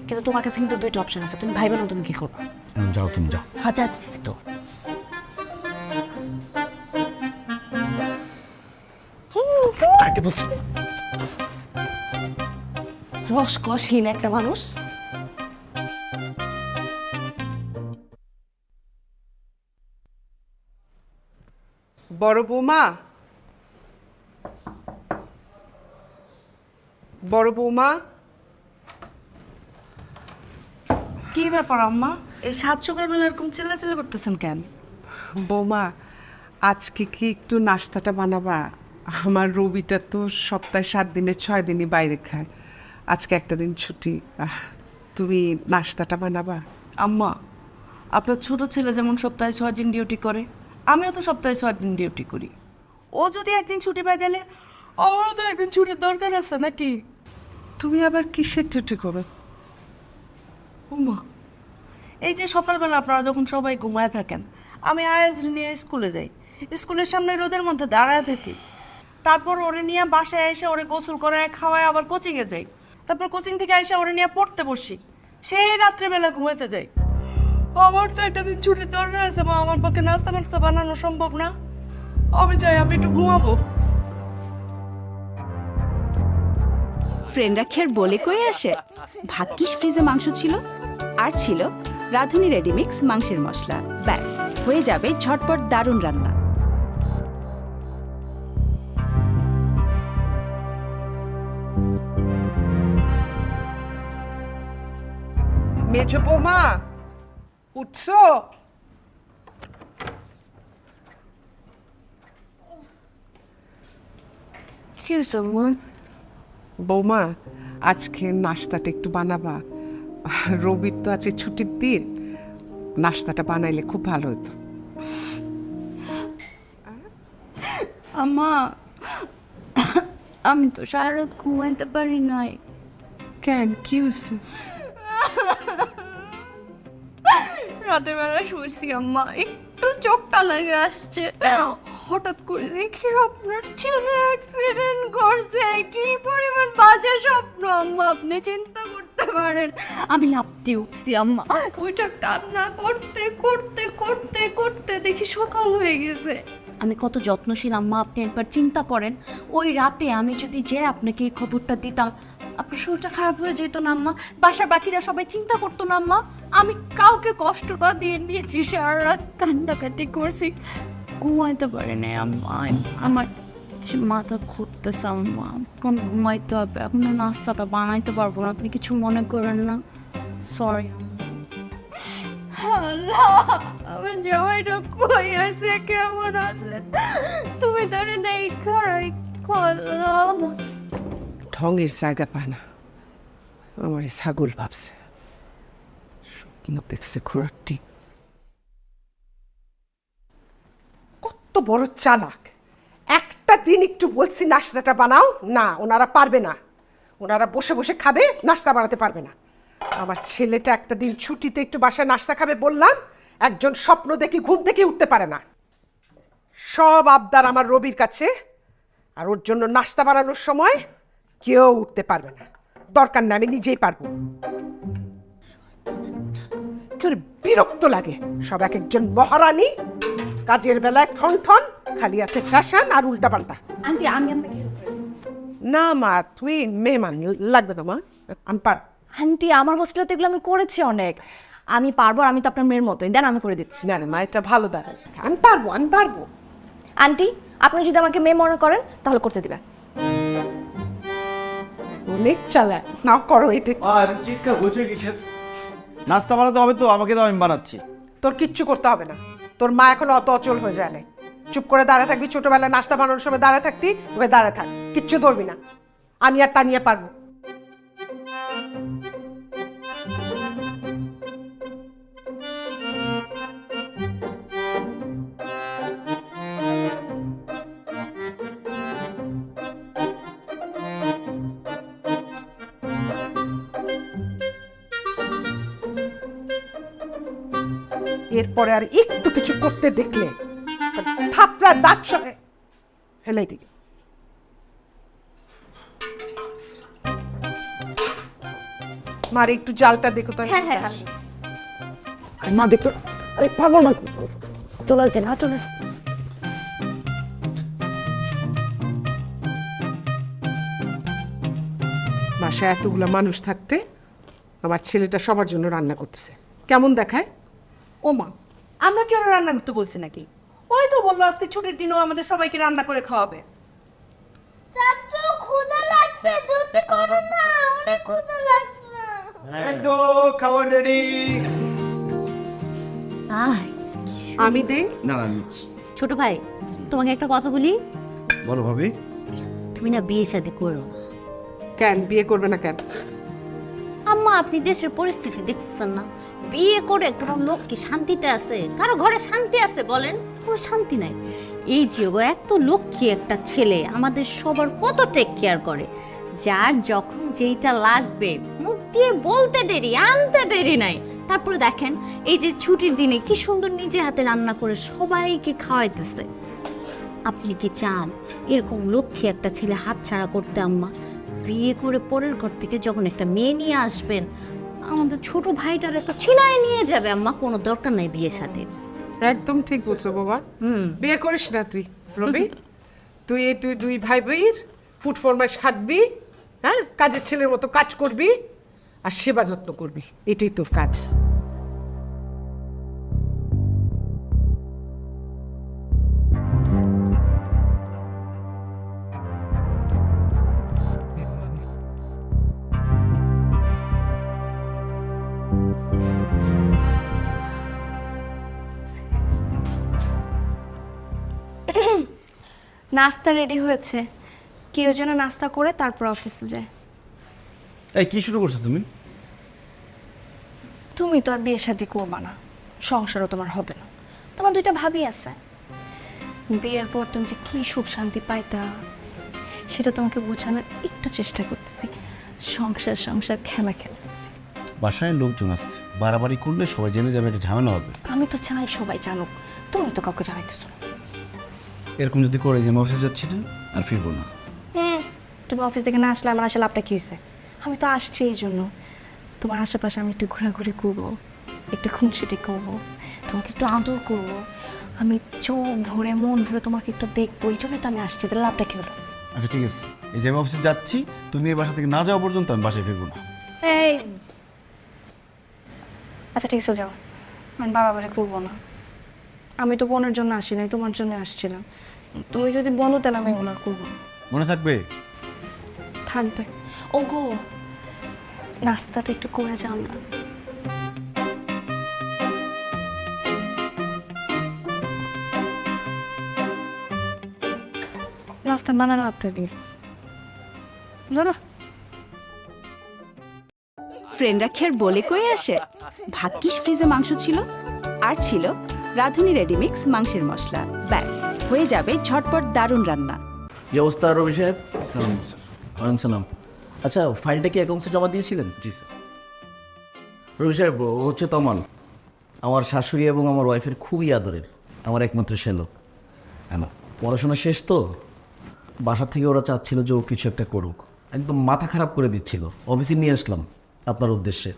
কিন্তু তোমার কাছে কিন্তু দুইটা অপশন আছে, তুমি ভাইবে না তুমি কি করবা। যাও, তুমি যাও। হ্যাঁ যাচ্ছি তো। রসকসহীন একটা মানুষ। বড় বৌমা, বড় বৌমা। কি ব্যাপার আম্মা, এই সাত সকালবেলা এরকম চিল্লাচিল্লি করতেছেন কেন? বৌমা, আজকে কি একটু নাস্তাটা বানাবা? আমার রবিটা তো সপ্তাহে 7 দিনে 6 দিনই বাইরে খায়, আজকে একটা দিন ছুটি। তুমি নাস্তাটা বানাবা? আম্মা, আপনার ছোট ছেলে যেমন সপ্তাহে 6 দিন ডিউটি করে, আমিও তো সপ্তাহে 6 দিন ডিউটি করি। ও যদি একদিন ছুটি পায় তাহলে আমারও তো একদিন ছুটির দরকার আছে নাকি? তুমি আবার কিসের ডিউটি করো? আম্মা, এই যে সকালবেলা আপনারা যখন সবাই ঘুমায় থাকেন, আমি আয়াজ নিয়ে স্কুলে যাই, স্কুলের সামনে রোদের মধ্যে দাঁড়ায় থাকি, তারপর ওরে নিয়ে বাসায় এসে ওরে গোসল করায় খাওয়ায় আবার কোচিংয়ে যাই, তারপর কোচিং থেকে এসে ওরে নিয়ে পড়তে বসি, সেই রাত্রেবেলা ঘুমাতে যাই। আমার তো একটা দিন ছুটি দরকার আছে মা, আমার পক্ষে নাস্তা মাস্তা বানানো সম্ভব না। আমি চাই আমি একটু ঘুমাবো। ফ্রেন্ডরা খের বলে কয়ে আসে, ভাগ্যিস ফ্রিজে মাংস ছিল, আর ছিল রাঁধুনি রেডিমিক্স মাংসের মশলা। ব্যাস, হয়ে যাবে ঝটপট দারুণ রান্না। মেজো বৌমা, উঠছো? বৌমা, আজকে নাস্তাটা একটু বানাবা। রবির তো আছে ছুটির দিন, নাস্তাটা বানাইলে খুব ভালো হতো। আম্মা, আমি তো সারা রাত ঘুমাইতে পারি নাই। কেন, কি হয়েছে? রাতের বেলা শুয়েছি আম্মা, একটু চোখটা লেগে আসছে। হঠাৎ করে দেখি আপনার ছেলে অ্যাক্সিডেন্ট করছে। কি পরিমাণ বাজে স্বপ্ন আম্মা, আপনি চিন্তা করতে পারেন। আমি লাফতে উঠছি আম্মা, ওইটা কান্না করতে করতে করতে করতে দেখি সকাল হয়ে গেছে। আমি কত যত্নশীল আম্মা, আপনি একবার চিন্তা করেন। ওই রাতে আমি যদি যে আপনাকে এই খবরটা দিতাম, আপনার শরীরটা খারাপ হয়ে যেত না আম্মা? বাসার বাকিরা সবাই চিন্তা করতো না আম্মা? আমি কাউকে কষ্টটা দিয়ে নিয়েছি, সারা রাত কান্নাকাটি করছি, ঘুমাইতে পারি না আম্মা। আমার মাথা ঘুরতেছে আম্মা, এখন ঘুমাইতে হবে। এখন নাস্তাটা বানাইতে পারবো না, আপনি কিছু মনে করেন না? সরি আমার জামাইটা কই আছে, কেমন আছে? তুমি তারে দেখাই করলাম। ঢঙের জায়গা পায় না, আমার ছাগল ভাবছে, স্বপ্ন দেখছে ঘোড়াটি। কত বড় চালাক! একটা দিন একটু বলছি নাস্তাটা বানাও, না, ওনারা পারবে না। ওনারা বসে বসে খাবে, নাস্তা বানাতে পারবে না। আমার ছেলেটা একটা দিন ছুটিতে একটু বাসায় নাস্তা খাবে বললাম, একজন স্বপ্ন দেখে ঘুম থেকে উঠতে পারে না। সব আবদার আমার রবির কাছে, আর ওর জন্য নাস্তা বানানোর সময় কেউ উঠতে পারবে না। দরকার না, আমি নিজেই পারবো। বিরক্ত লাগে, সব এক একজন মহারানী, কাজের বেলায় ঠন ঠন, খালি আছে ফ্যাশন আর উল্টা পাল্টা। আন্টি আমি আপনাকে না মা, তুই মেহমান লাগবে না মা, আমি পার। আন্টি আমার হোস্টেলে তো এগুলো আমি করেছি অনেক, আমি পারবো। আর আমি তো আপনার মেয়ের মতোই, দেন আমি করে দিচ্ছি। না না মা, এটা ভালো দাঁড়ায়, আমি পারবো, আমি পারবো। আন্টি আপনি যদি আমাকে মেয়ে মনে করেন তাহলে করতে দিবেন। অনেক চালাক, নাও করো এটা। আর চিৎকার হচ্ছে কিসের? নাস্তা বানাতে হবে তো, আমাকে দাও, আমি বানাচ্ছি। তোর কিচ্ছু করতে হবে না, তোর মা এখন অত অচল হয়ে যায় না। চুপ করে দাঁড়ায় থাকবি, ছোটবেলায় নাস্তা বানানোর সময় দাঁড়ায় থাকতি, ওকে দাঁড়ায় থাক, কিচ্ছু ধরবি না। আমি আর তানিয়া পারবো। এরপরে আর একটু কিছু করতে দেখলে থাপড়া দাঁত ফেলে দিকে। মার একটু জালটা দেখো তো। হ্যাঁ হ্যাঁ মা দেখতো, আরে পাগল না, চলে আসবে না, চলে। বাসায় এতগুলো মানুষ থাকতে আমার ছেলেটা সবার জন্য রান্না করতেছে, কেমন দেখায়? ও মা, আমরা কি ওরা রান্না করতে বলছি নাকি? ওই তো বললো আজকে ছুটির দিনও আমাদের সবাইকে রান্না করে খাওয়াবে। চাচু ক্ষুধা লাগছে, জলদি করো না, অনেক ক্ষুধা লাগছে। একদম খাবার রেডি। আমি দেই না না, ছোট ভাই, তোমাকে একটা কথা বলি, বলো ভাবি। তুমি না বিয়ে শাদী করো না। কেন বিয়ে করবে না কেন? আম্মা আপনি দেশের পরিস্থিতি দেখতেছেন না, বিয়ে করে কোনো লোক কি শান্তিতে আছে? কারো ঘরে শান্তি আছে বলেন? কোনো শান্তি নাই। এই যে ও এত লক্ষ্মী একটা ছেলে, আমাদের সবার কত টেক কেয়ার করে, যার যখন যেইটা লাগবে মুখ দিয়ে বলতে দেরি, আনতে দেরি নাই। তারপরে দেখেন এই যে ছুটির দিনে কি সুন্দর নিজে হাতে রান্না করে সবাইকে খাওয়াইতেছে। আপনি কি চান এরকম লক্ষ্মী একটা ছেলে হাতছাড়া করতে আম্মা? বিয়ে করে পরের ঘর থেকে যখন একটা মেয়ে নিয়ে আসবেন, আমাদের ছোট ভাইটারে তো ছিনায় নিয়ে যাবে আম্মা, কোনো দরকার নাই বিয়ে শাদীর। একদম ঠিক বলছো বাবা। বিয়ে করিস না তুই রবি। তুই দুই ভাই ভাইয়ের ফুড ফরমাইশ খাটবি, হ্যাঁ, কাজের ছেলের মতো কাজ করবি আর সেবা যত্ন করবি, এটাই তোর কাজ। নাস্তা রেডি হয়েছে, কেউ যেন নাস্তা করে তারপর অফিসে যায়। এই কি শুরু করছো তুমি? তুমি তো আর বিয়ে শাদী করবা না, সংসারও তোমার হবে না, তোমার দুইটা ভাবি আছে। বিয়ের পর তুমি যে কি সুখ শান্তি পাইতা সেটা তোমাকে বোঝানোর একটু চেষ্টা করতেছি। সংসার সংসার খেলা খেলতেছি। বাসায় লোকজন আসছে, বাড়াবাড়ি করলে সবাই জেনে যাবে, এটা ঝামেলা হবে। আমি তো চাই সবাই জানুক, তুমি তো কাউকে জানাইতেছো না। এরকম যদি করে যে আমি অফিসে যাচ্ছি না আর ফিরবো না। তুমি অফিস থেকে না আসলে আমার আসলে লাভটা কি হয়েছে? আমি তো আসছি এই জন্য তোমার আশেপাশে আমি একটু ঘোরাঘুরি করবো, একটু খুনসুটি করবো, তোমাকে একটু আদর করবো, আমি চোখ ভরে মন ভরে তোমাকে একটু দেখবো, এই জন্য তো আমি আসছি। তাহলে লাভটা কি হলো? আচ্ছা ঠিক আছে, এই যে আমি অফিসে যাচ্ছি, তুমি এই বাসা থেকে না যাওয়া পর্যন্ত আমি বাসায় ফিরবো না। এই আচ্ছা ঠিক আছে, যাও। আমি বাবা বাড়ি করবো না। আমি তো বোনের জন্য আসি নাই, তোমার জন্য আসছিলাম। তুমি যদি বলো তাহলে আমি এগুলো আর করবো না। মনে থাকবে? থাকবে। ও গো, নাস্তাটা একটু করে যাও না। নাস্তা বানানো আপনাদের না। ফ্রেন্ডরা কি আর বলে কয়ে আসে? ভাগ্যিস ফ্রিজে মাংস ছিল, আর ছিল রাঁধুনি রেডিমিক্স মাংসের মশলা। ব্যাস, হয়ে যাবে ঝটপট দারুণ রান্না। কি অবস্থা রবি সাহেব? ওয়ালাইকুম সালাম। আচ্ছা, ফাইলটা কি অ্যাকাউন্টসে জমা দিয়েছিলেন? জি স্যার। রবি সাহেব, ও হচ্ছে তমান, আমার শাশুড়ি এবং আমার ওয়াইফের খুবই আদরের, আমার একমাত্র শ্যালক। হ্যাঁ, পড়াশোনা শেষ তো, বাসা থেকে ওরা চাচ্ছিল যে ও কিছু একটা করুক, একদম মাথা খারাপ করে দিচ্ছিল। অফিসে নিয়ে আসলাম আপনার উদ্দেশ্যে,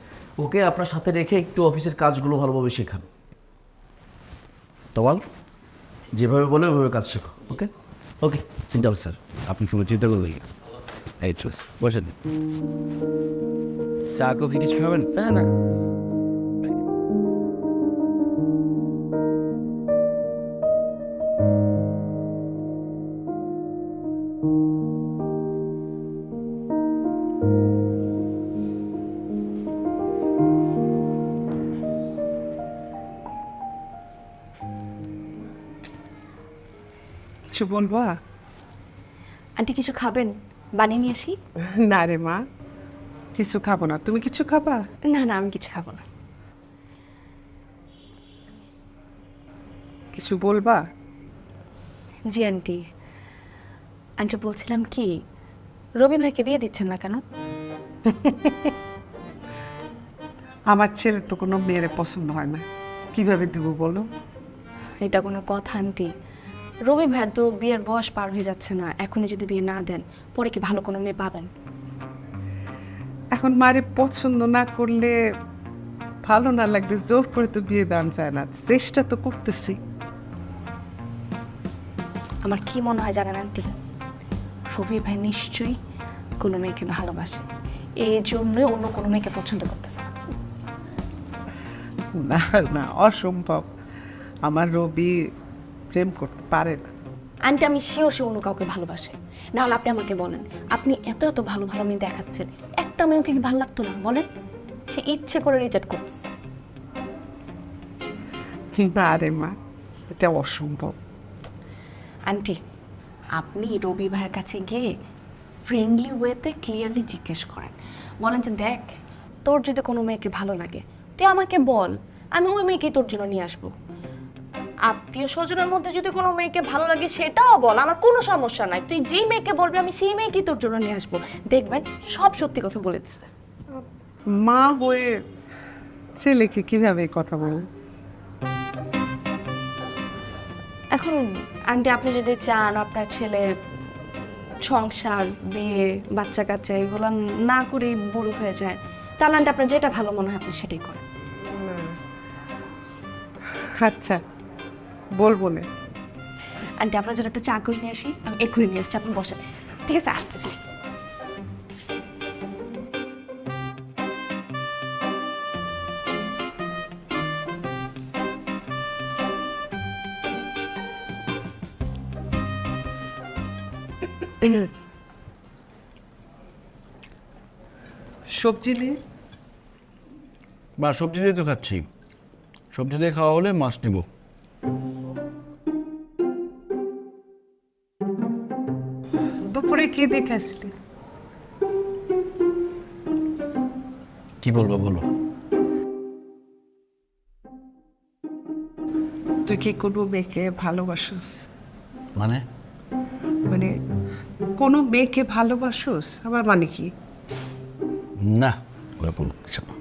ওকে আপনার সাথে রেখে একটু অফিসের কাজগুলো ভালোভাবে শেখান। তমাল, যেভাবে বলে ওইভাবে কাজ শেখো। ওকে ওকে, সিনটাল স্যার। আপনি কোনো চিন্তা করবেন না। এই চুস বসেন। চা কফি কিছু খাবেন? হ্যাঁ, না কিছু বলবা? আন্টি কিছু খাবেন? বানিয়ে নিয়ে আসি? না রে মা, কিছু খাবো না। তুমি কিছু খাবা? না না, আমি কিছু খাবো না। কিছু বলবা? জি আন্টি, আন্টি বলছিলাম কি, রবি ভাইকে বিয়ে দিচ্ছেন না কেন? আমার ছেলের তো কোনো মেয়ের পছন্দ হয় না, কিভাবে দিব বলো? এটা কোনো কথা আন্টি? রবি ভাইয়ের তো বিয়ের বয়স পার হয়ে যাচ্ছে না, এখনই যদি বিয়ে না দেন পরে কি ভালো কোনো মেয়ে পাবেন? এখন মারে পছন্দ না করলে, ভালো না লাগলে জোর করে তো বিয়ে দান যায় না। চেষ্টা তো করতেছি। আমার কি মনে হয় জানেন আন্টি, রবি ভাই নিশ্চয়ই কোনো মেয়েকে ভালোবাসে, এই জন্যই অন্য কোনো মেয়েকে পছন্দ করতেছে না। না না, অসম্ভব। আমার রবি প্রেম করতে পারে না। আন্টি আমি শিওর সে অন্য কাউকে ভালোবাসে। না হলে আপনি আমাকে বলেন, আপনি এত এত ভালো ভালো মেয়ে দেখাচ্ছেন, একটা মেয়েকে কি ভালো লাগতো না বলেন? সে ইচ্ছে করে রিজেক্ট করতেছে। না রে মা, এটা অসম্ভব। আন্টি আপনি রবি ভাইয়ের কাছে গিয়ে ফ্রেন্ডলি ওয়েতে ক্লিয়ারলি জিজ্ঞেস করেন, বলেন যে দেখ, তোর যদি কোনো মেয়েকে ভালো লাগে তুই আমাকে বল, আমি ওই মেয়েকেই তোর জন্য নিয়ে আসবো। আত্মীয় স্বজনের মধ্যে যদি কোনো মেয়েকে ভালো লাগে সেটাও বল, আমার কোনো সমস্যা নাই, তুই যেই মেয়েকে বলবি আমি সেই মেয়েকেই তোর জন্য নিয়ে আসবো। দেখবেন সব সত্যি কথা বলে দিচ্ছে। মা হয়ে ছেলেকে কিভাবে কথা বল? এখন আন্টি আপনি যদি চান আপনার ছেলে সংসার, বিয়ে, বাচ্চা কাচ্চা এগুলো না করেই বুড়ো হয়ে যায়, তাহলে আন্টি আপনার যেটা ভালো মনে হয় আপনি সেটাই করেন। আচ্ছা বলবো না। আন্টি আপনার জন্য একটা চা করে নিয়ে আসি, আমি এক্ষুনি নিয়ে আসছি, আপনি বসেন। ঠিক আছে, আসতেছি। সবজি নিয়ে বা সবজি দিয়ে তো খাচ্ছি, সবজি দিয়ে খাওয়া হলে মাছ নেব। দুপুরে কি দেখে আসলি? কি বলবো বলো? তুই কি কোনো মেয়েকে ভালোবাসোস? মানে মানে কোনো মেয়েকে ভালোবাসোস? আবার মানে কি? না, ওরকম কিছু না।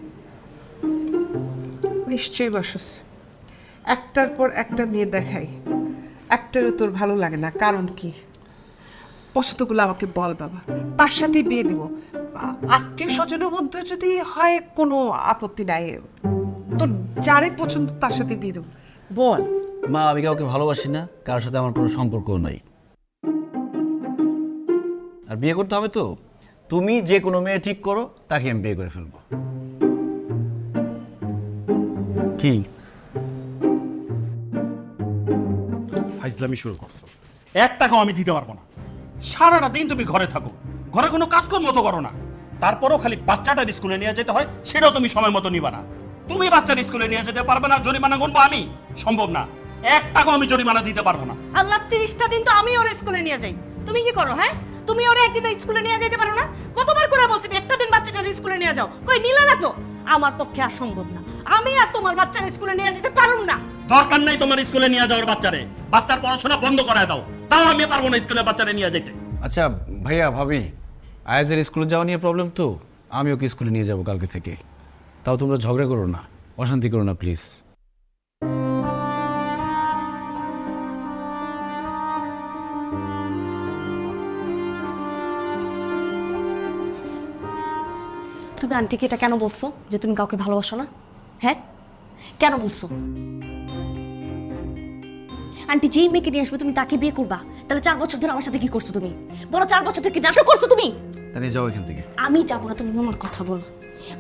নিশ্চয়ই বাসোস। একটার পর একটা মেয়ে দেখাই, একটারও তোর ভালো লাগে না, কারণ কি? পছন্দগুলো আমাকে বল বাবা, তার সাথে বিয়ে দিব। আত্মীয় স্বজনের মধ্যে যদি হয় কোনো আপত্তি নাই, তোর যারে পছন্দ তার সাথে বিয়ে দেবো, বল। মা, আমি কাউকে ভালোবাসি না, কারোর সাথে আমার কোনো সম্পর্কও নাই। আর বিয়ে করতে হবে তো, তুমি যে কোনো মেয়ে ঠিক করো, তাকে আমি বিয়ে করে ফেলবো। কি ফাইজলামি শুরু করছো? 1 টাকাও আমি দিতে পারবো না। সারাটা দিন তুমি ঘরে থাকো, ঘরে কোনো কাজকর্ম তো করো না, তারপরও খালি বাচ্চাটার স্কুলে নিয়ে যেতে হয়, সেটাও তুমি সময় মতো নিবা না। তুমি বাচ্চার স্কুলে নিয়ে যেতে পারবে না, জরিমানা গুনবো আমি? সম্ভব না। 1 টাকাও আমি জরিমানা দিতে পারবো না। আল্লাহ 30টা দিন তো আমি ওর স্কুলে নিয়ে যাই, তুমি কি করো? হ্যাঁ, তুমি ওর একদিন স্কুলে নিয়ে যেতে পারো না? কতবার করে বলছি একটা দিন বাচ্চাটার স্কুলে নিয়ে যাও, কই নিলা না তো। আমার পক্ষে আর সম্ভব না, আমি আর তোমার বাচ্চার স্কুলে নিয়ে যেতে পারুম না। দরকার নাই তোমার স্কুলে নিয়ে যাওয়ার, বাচ্চারে বাচ্চার পড়াশোনা বন্ধ করায় দাও, তাও আমি পারবো না স্কুলে বাচ্চারে নিয়ে যেতে। আচ্ছা ভাইয়া, ভাবি, আয়াজের স্কুলে যাওয়া নিয়ে প্রবলেম তো, আমি ওকে স্কুলে নিয়ে যাব কালকে থেকে। তাও তোমরা ঝগড়া করো না, অশান্তি করো না প্লিজ। তুমি আন্টিকে এটা কেন বলছো যে তুমি কাউকে ভালোবাসো না? হ্যাঁ, কেন বলছো? আন্টি যেই মেয়েকে নিয়ে আসবে তুমি তাকে বিয়ে করবা, তাহলে 4 বছর ধরে আমার সাথে কি করছো তুমি? বলো, 4 বছর থেকে নাটক করছো তুমি। তাহলে যাও এখান থেকে। আমি যাবো না, তুমি আমার কথা বলো।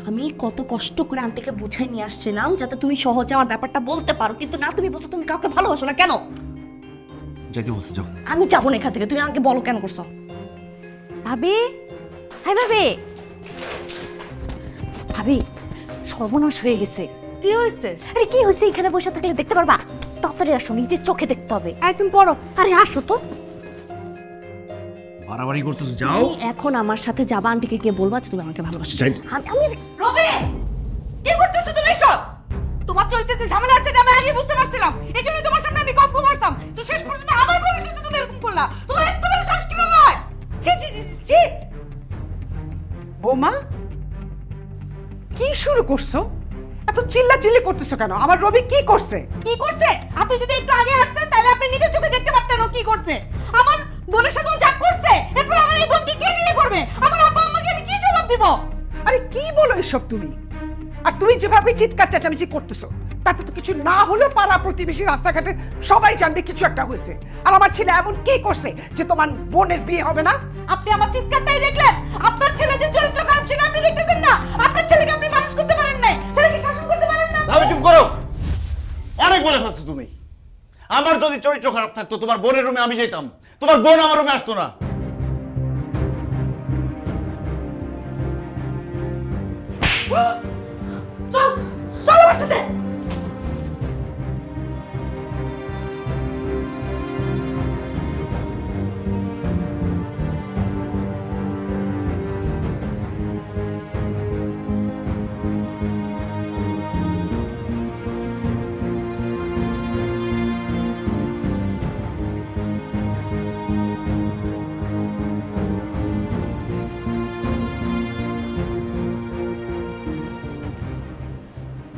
আমি কত কষ্ট করে আন্টিকে বুঝাই নিয়ে আসছিলাম যাতে তুমি সহজে আমার ব্যাপারটা বলতে পারো, কিন্তু না, তুমি বলছো তুমি কাউকে ভালোবাসো না। কেন? যাইতে বলছি, যাও। আমি যাবো না এখান থেকে, তুমি আমাকে বলো কেন করছো। ভাবি, হাই ভাবি, ভাবি সর্বনাশ হয়ে গেছে। কি হয়েছে? আরে কি হয়েছে? এখানে বসে থাকলে দেখতে পারবা? তাড়াতাড়ি আসো, নিজের চোখে দেখতে হবে। একদম পড়ো। আরে আসো তো। বাড়াবাড়ি করতেছ, যাও। তুমি এখন আমার সাথে যাবা, আন্টিকে গিয়ে বলবা যে তুমি আমাকে ভালোবাসো। আমি রবি, কি করতেছো তুমি এসব? তোমার চরিত্রে ঝামেলা আছে এটা আমি আগে বুঝতে পারছিলাম, এইজন্য তোমার সামনে আমি কম মারতাম, তো শেষ পর্যন্ত আমার বলেছ তো তুমি এরকম করলা। তোমার এত বড় সাহস কিভাবে হয়? ছি ছি ছি ছি। বৌমা, কি শুরু করছো? এত চিল্লাচিল্লি করতেছো কেন? আমার রবি কি করছে? কি করছে? আপনি যদি একটু আগে আসতেন তাহলে আপনি নিজের চোখে দেখতে পারতেন ও কি করছে। আমার বোনের সাথে যা করছে, এরপর আমার এই বোনকে কে বিয়ে করবে? আমার আব্বা আম্মাকে আমি কি জবাব দিব? আরে কি বলো এসব তুমি? আর তুমি যেভাবে চিৎকার চেঁচামেচি করতেছো, তাতে তো কিছু না হলেও পাড়া প্রতিবেশী রাস্তাঘাটে সবাই জানবে কিছু একটা হয়েছে। আর আমার ছেলে এমন কি করছে যে তোমার বোনের বিয়ে হবে না? আপনি আমার চিৎকারটাই দেখলেন? আপনার ছেলে যে চরিত্র খারাপ ছিল আপনি দেখতেছেন না? আপনার ছেলেকে আপনি মানুষ করতে পারেন নাই, ছেলেকে শাসন করতে পারেন না। আমি চুপ করো, অনেক বলে ফেলছো তুমি। আমার যদি চরিত্র খারাপ থাকতো তোমার বোনের রুমে আমি যেতাম, তোমার বোন আমার রুমে আসতো না। চল চল আমার সাথে।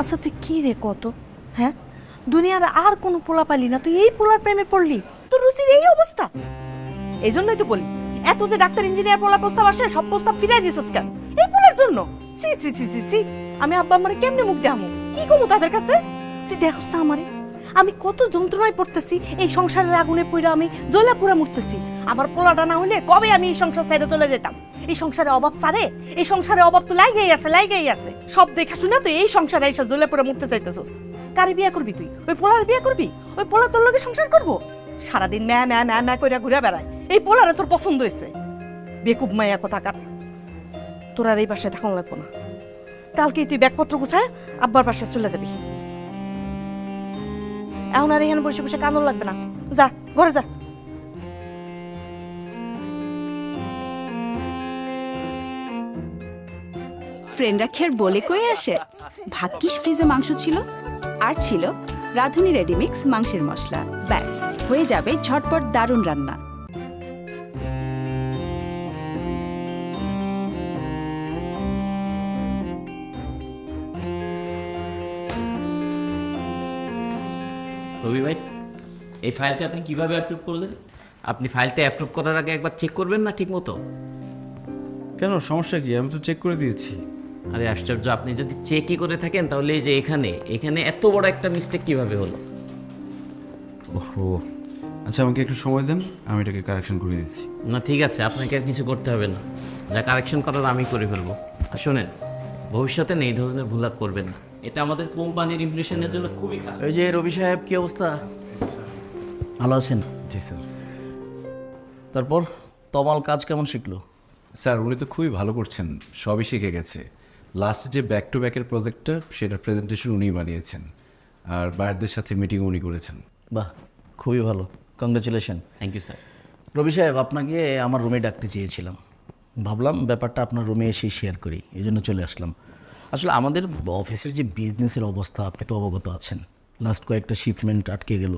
আচ্ছা তুই কি রে কত? হ্যাঁ, দুনিয়ার আর কোনো পোলা পালি না, তুই এই পোলার প্রেমে পড়লি? তোর রুচির এই অবস্থা। এই জন্যই তো বলি, এত যে ডাক্তার ইঞ্জিনিয়ার পোলা প্রস্তাব আসে, সব প্রস্তাব ফিরাই দিছিস কেন? এই পোলার জন্য। সি সি সি সি সি, আমি আব্বা আমারে কেমনে মুখ দেখামু? কি কমু তাদের কাছে? তুই দেখছ না আমারে, আমি কত যন্ত্রণায় পড়তেছি, এই সংসারের আগুনে পইরা আমি জ্বলা পুরা মরতেছি। আমার পোলাটা না হইলে কবে আমি এই সংসার ছেড়ে চলে যেতাম। এই সংসারে অভাব সারে, এই সংসারে অভাব তো লাইগেই আছে। সব দেখা শুনে তুই এই সংসারে এসে জ্বলে পুরা মরতে চাইতেছস। কারে বিয়ে করবি তুই? ওই পোলার বিয়ে করবি? ওই পোলা তোর লগে সংসার করবো? সারাদিন ম্যা ম্যা ম্যা ম্যা কইরা ঘুরে বেড়ায়। এই পোলারে তোর পছন্দ হয়েছে? বেকুব মাইয়া কথা কাট, তোর আর এই বাসায় দেখানো লাগবো না। কালকে তুই ব্যাগপত্র গুছায় আব্বার বাসায় চলে যাবি। এখন আর এখানে বসে বসে কান্দন লাগবে না, যা ঘরে যা। ফ্রেন্ডরা খের বলে কয়ে আসে, ভাগ্যিস ফ্রিজে মাংস ছিল, আর ছিল রাঁধুনি রেডিমিক্স মাংসের মশলা। ব্যাস হয়ে যাবে ঝটপট দারুণ রান্না। রবি ভাই, এই ফাইলটা আপনি কিভাবে অ্যাপ্রুভ করলেন? আপনি ফাইলটা অ্যাপ্রুভ করার আগে একবার চেক করবেন না ঠিক মতো? কেন, সমস্যা কি? আমি তো চেক করে দিয়েছি। আরে আশ্চর্য, আপনি যদি চেকই করে থাকেন তাহলে এই যে এখানে এত বড় একটা মিস্টেক কিভাবে হলো? ওহো, আচ্ছা আমাকে একটু সময় দেন, আমি এটাকে কারেকশন করে দিচ্ছি। না ঠিক আছে, আপনাকে আর কিছু করতে হবে না, যা কারেকশন করার আমি করে ফেলবো। আর শোনেন, ভবিষ্যতে এই ধরনের ভুল আর করবেন না, এটা আমাদের কোম্পানির ইমপ্রেশনের জন্য খুবই খারাপ। ওই যে রবি সাহেব, কি অবস্থা? ভালো আছেন? জি স্যার। তারপর তমাল কাজ কেমন শিখলো? স্যার উনি তো খুবই ভালো করছেন, সবই শিখে গেছে। লাস্টে যে ব্যাক টু ব্যাকের প্রজেক্টটা, সেটার প্রেজেন্টেশন উনিই বানিয়েছেন, আর বাইরদের সাথে মিটিং উনি করেছেন। বাহ, খুবই ভালো, congratulation. Thank you sir. Ravi সাহেব, আপনাকে আমার রুমে ডাকতে চেয়েছিলাম, ভাবলাম ব্যাপারটা আপনার রুমে এসেই শেয়ার করি, এই জন্য চলে আসলাম। আসলে আমাদের অফিসের যে বিজনেসের অবস্থা আপনি তো অবগত আছেন। লাস্ট কয়েকটা শিপমেন্ট আটকে গেল,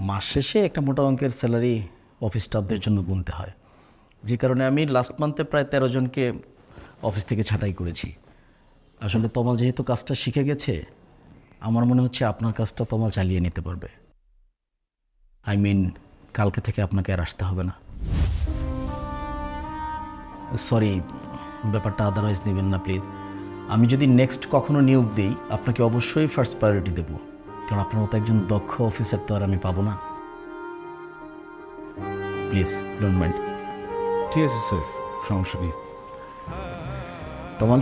মাস শেষে একটা মোটা অঙ্কের স্যালারি অফিস স্টাফদের জন্য গুনতে হয়, যে কারণে আমি লাস্ট মান্থে প্রায় 13 জনকে অফিস থেকে ছাঁটাই করেছি। আসলে তমাল যেহেতু কাজটা শিখে গেছে, আমার মনে হচ্ছে আপনার কাজটা তমাল চালিয়ে নিতে পারবে। আই মিন, কালকে থেকে আপনাকে আর আসতে হবে না। সরি, ব্যাপারটা আদারওয়াইজ নেবেন না প্লিজ। আমি যদি নেক্সট কখনো নিয়োগ দিই, আপনাকে অবশ্যই ফার্স্ট প্রায়োরিটি দেবো, কারণ আপনার মতো একজন দক্ষ অফিসার তো আর আমি পাবো না। Please don't mind. ঠিক আছে স্যার, সমস্যা নেই। তমাল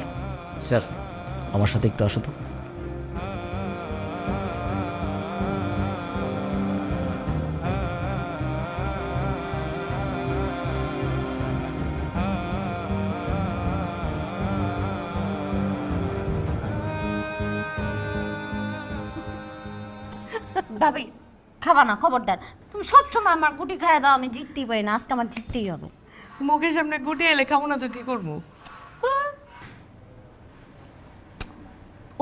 স্যার, আমার সাথে একটু আসো তো। ভাবি খাবা না, খবরদার। তুমি সবসময় আমার গুটি খাইয়া দাও, আমি জিততেই পারি না, আজকে আমার জিততেই হবে। মুখের সামনে গুটি এলে খাবো না তো কি করবো?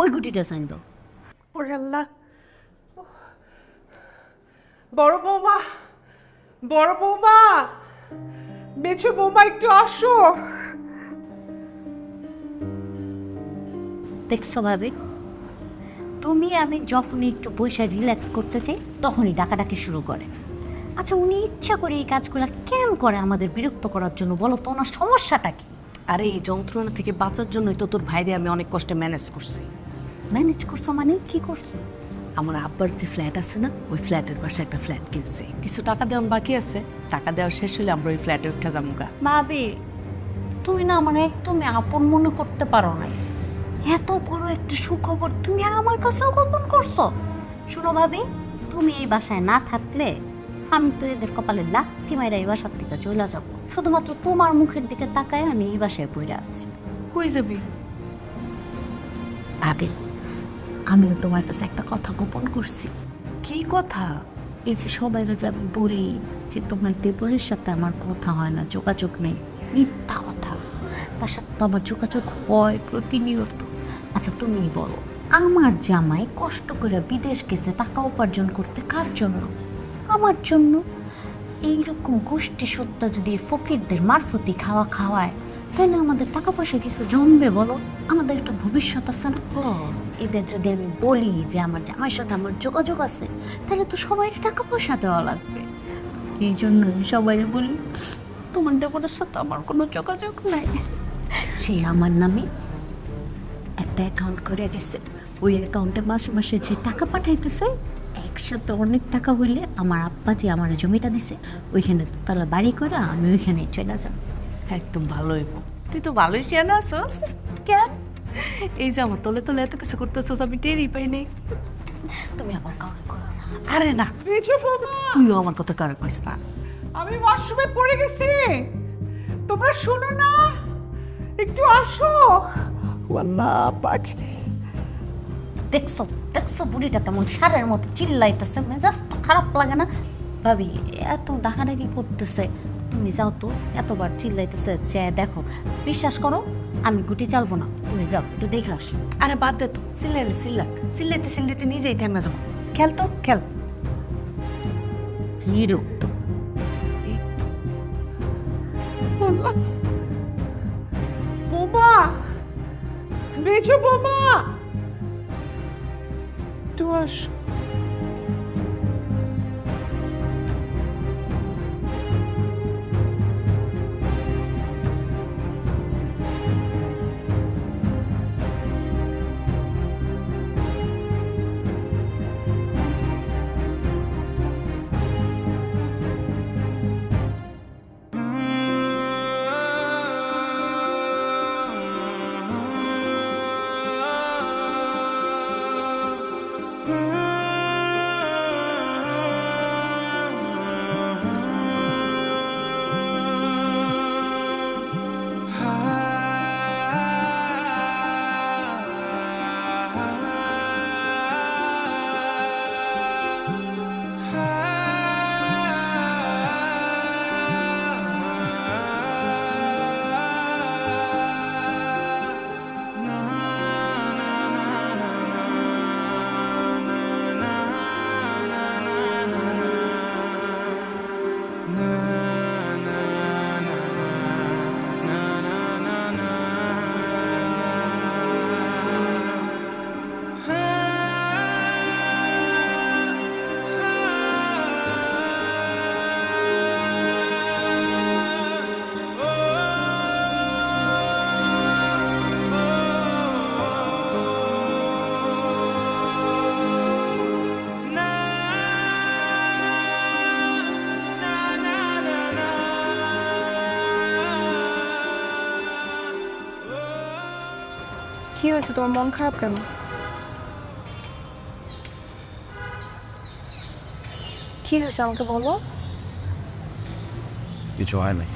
ওই গুটিটা চাই দাও। ওরে আল্লাহ, বড় বৌমা, বড় বৌমা, মেছো বৌমা, একটু আসো। দেখছো ভাবি, তুমি আমি যখনই একটু পয়সা রিল্যাক্স করতে চাই তখনই ডাকাডাকি শুরু করে। আচ্ছা, উনি ইচ্ছা করে এই কাজগুলো কেন করে আমাদের বিরক্ত করার জন্য? বলো তো, ওনার সমস্যাটা কি? আরে এই যন্ত্রণা থেকে বাঁচার জন্যই তো তোর ভাইরে আমি অনেক কষ্টে ম্যানেজ করছি। ম্যানেজ করছো মানে কি করছো? আমার আব্বার যে ফ্ল্যাট আছে না, ওই ফ্ল্যাটের পাশে একটা ফ্ল্যাট কিনছে, কিছু টাকা দেওয়ার বাকি আছে, টাকা দেওয়া শেষ হলে আমরা ওই ফ্ল্যাটে উঠে যাবো গা। ভাবি, তুমি না আমার একদমই আপন মনে করতে পারো নাই। এত বড় একটা সুখবর তুমি আমার কাছেও গোপন করছো। শুনো ভাবি, তুমি এই বাসায় না থাকলে আমি তো এদের কপালে লাথি মাইরা এই বাসার থেকে চলে যাবো। শুধুমাত্র তোমার মুখের দিকে তাকায় আমি এই বাসায় পড়ে আসছি। কই যাবি? ভাবি, আমিও তোমার কাছে একটা কথা গোপন করছি। কি কথা? এই যে সবাই যে আমি বলি যে তোমার দেবরের সাথে আমার কথা হয় না, যোগাযোগ নেই, মিথ্যা কথা। তার সাথে তো আমার যোগাযোগ হয় প্রতিনিয়ত। আচ্ছা তুমি বলো, আমার জামাই কষ্ট করে বিদেশ গেছে টাকা উপার্জন করতে, কার জন্য? আমার জন্য। এইরকম গোষ্ঠী সত্তা যদি ফকিরদের মারফতি খাওয়ায়, তাহলে আমাদের টাকা পয়সা কিছু জমবে বলো? আমাদের একটা ভবিষ্যৎ আছে না? এদের যদি আমি বলি যে আমার জামাইয়ের সাথে আমার যোগাযোগ আছে, তাহলে তো সবাই টাকা পয়সা দেওয়া লাগবে। এই জন্য সবাই বলি তোমার দেবরের সাথে আমার কোনো যোগাযোগ নাই। সে আমার নামে একটা অ্যাকাউন্ট করে দিচ্ছে। ওই অ্যাকাউন্টে মাসে মাসে যে টাকা পাঠাইতেছে, একসাথে অনেক টাকা হইলে আমার আব্বা যে আমার জমিটা দিছে ওইখানে তালা বাড়ি করে আমি ওইখানে চলে যাব। একদম ভালো হইব। তুই তো ভালোই চেনা আছস। কেন? এই যে আমার তলে তলে এত কিছু করতেছস, আমি টেরই পাই নাই। তুমি আবার কাউরে কইও না। আরে না, তুইও আমার কথা কারো কইস না। আমি ওয়াশরুমে পড়ে গেছি, তোমরা শোনো না, একটু আসো। ওয়াল্লাহ পাখি দেখছো দেখছো বুড়িটা কেমন সারের মতো চিল্লাইতেছে, মেজাজ তো খারাপ লাগে না? ভাবি এত ডাকাডাকি করতেছে, তুমি যাও তো, এতবার চিল্লাইতেছে, চেয়ে দেখো। বিশ্বাস করো আমি গুটি চালবো না, তুমি যাও একটু দেখে আসো। আরে বাদ দে তো, চিল্লাইলে চিল্লাইতে চিল্লাইতে নিজেই থেমে যাবো। খেল তো খেল। বিরক্ত। বোমা, মেজো বোমা, একটু আসো। কি হয়েছে, তোমার মন খারাপ কেন? কি হয়েছে আমাকে বলো। কিছু হয় নাই।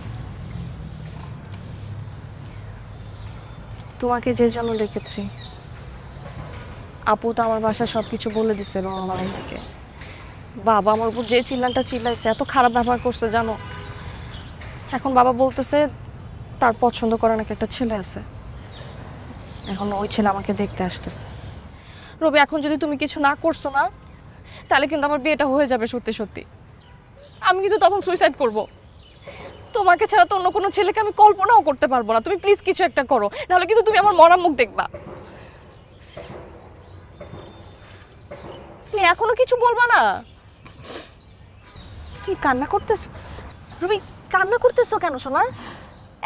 তোমাকে যে জন্য ডেকেছি, আপু তো আমার বাসায় সবকিছু বলে দিছে রহমানকে। বাবা আমার উপর যে চিল্লানটা চিল্লাইছে, এত খারাপ ব্যবহার করছে জানো। এখন বাবা বলতেছে তার পছন্দ করা নাকি একটা ছেলে আছে, এখন ওই ছেলে আমাকে দেখতে আসতেছে। রবি, এখন যদি তুমি কিছু না করছো না, তাহলে কিন্তু আমার বিয়েটা হয়ে যাবে সত্যি সত্যি। আমি কিন্তু তখন সুইসাইড করব। তোমাকে ছাড়া তো অন্য কোনো ছেলেকে আমি কল্পনাও করতে পারবো না। তুমি প্লিজ কিছু একটা করো, নাহলে কিন্তু তুমি আমার মরা মুখ দেখবা। তুমি এখনো কিছু বলবা না? তুমি কান্না করতেছো রবি, কান্না করতেছো কেন সোনা?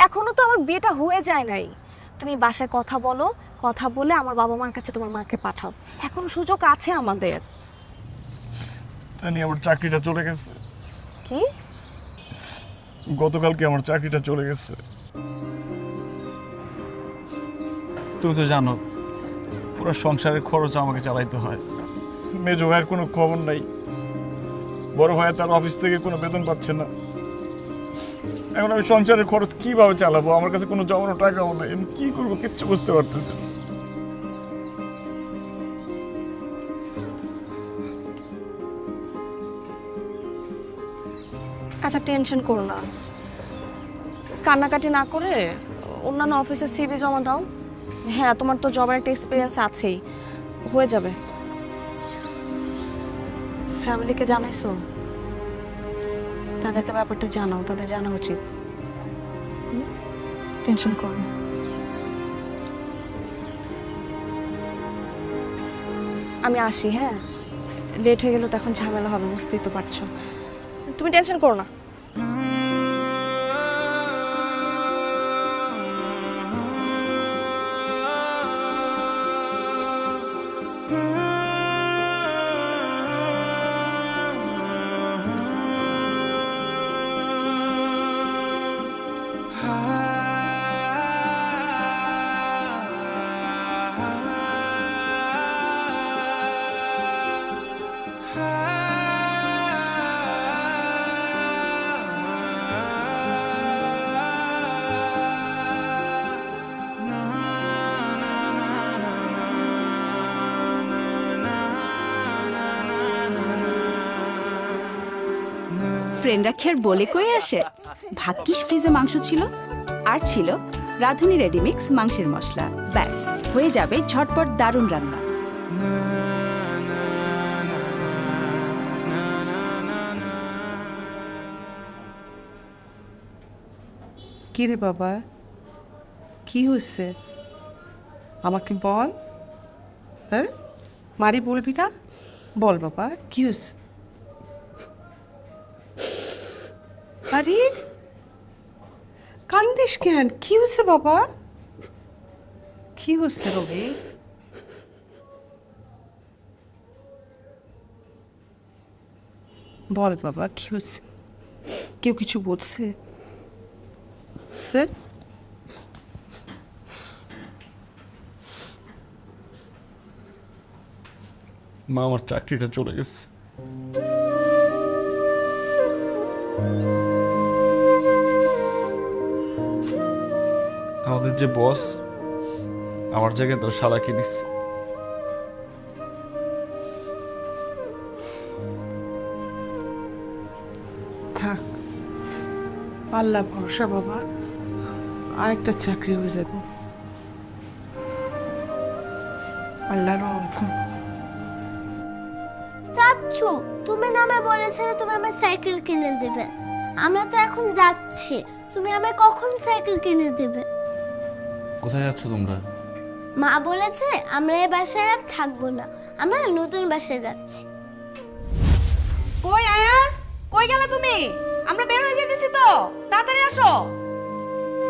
এখনো তো আমার বিয়েটা হয়ে যায় নাই। তুমি বাসায় কথা বলো, কথা বলে আমার বাবা মার কাছে তোমার মাকে পাঠাও। এখন সুযোগ আছে আমাদের। তানি আমার চাকরিটা চলে গেছে। কি? গতকালকে আমার চাকরিটা চলে গেছে। তুমি তো জানো পুরো সংসারের খরচ আমাকে চালাইতে হয়। মেজো ভাইয়ের কোনো খবর নাই, বড় ভাই তার অফিস থেকে কোনো বেতন পাচ্ছে না। এখন আমি সংসারের খরচ কিভাবে চালাবো? আমার কাছে কোনো জমানো টাকাও নাই, আমি কি করবো কিচ্ছু বুঝতে পারতেছি না। আচ্ছা টেনশন করো না, কান্নাকাটি না করে অন্যান্য অফিসে সিভি জমা দাও। হ্যাঁ, তোমার তো জবের একটা এক্সপিরিয়েন্স আছেই, হয়ে যাবে। ফ্যামিলিকে জানাইছো? তাদেরকে ব্যাপারটা জানাও, তাদের জানা উচিত। টেনশন করো না। আমি আসি, হ্যাঁ? লেট হয়ে গেলে তখন ঝামেলা হবে, বুঝতেই তো পারছো। তুমি টেনশন করো না। ফ্রেন্ডরা কি আর বলে কয়ে আসে? ভাগ্যিস ফ্রিজে মাংস ছিল, আর ছিল রাঁধুনি রেডিমিক্স মাংসের মশলা। ব্যাস, হয়ে যাবে ঝটপট দারুণ রান্না। কি রে বাবা, কি হচ্ছে আমাকে বল। হ্যাঁ, মারি বলবি না? বল বাবা, কি হচ্ছে? আরে কান্দিস কেন? কি হচ্ছে বাবা? কি হচ্ছে রবি? বল বাবা, কি হচ্ছে? কেউ কিছু বলছে? স্যার, মা, আমার চাকরিটা চলে গেছে। আমাদের যে বস আমার জায়গায় তোর শালাকে নিচ্ছে। থাক, আল্লাহ ভরসা বাবা, আরেকটা চাকরি হয়ে যাবে। আল্লাহর রহমত। চাচ্ছু, তুমি না আমায় বলেছিলে তুমি আমায় সাইকেল কিনে দেবে। আমরা তো এখন যাচ্ছি, তুমি আমায় কখন সাইকেল কিনে দেবে? কোথায় যাচ্ছ তোমরা? মা বলেছে আমরা এই বাসায় আর থাকবো না, আমরা নতুন বাসায় যাচ্ছি। কই আয়াস, কই গেলে তুমি? আমরা বের হয়ে যেতেছি তো, তাড়াতাড়ি আসো।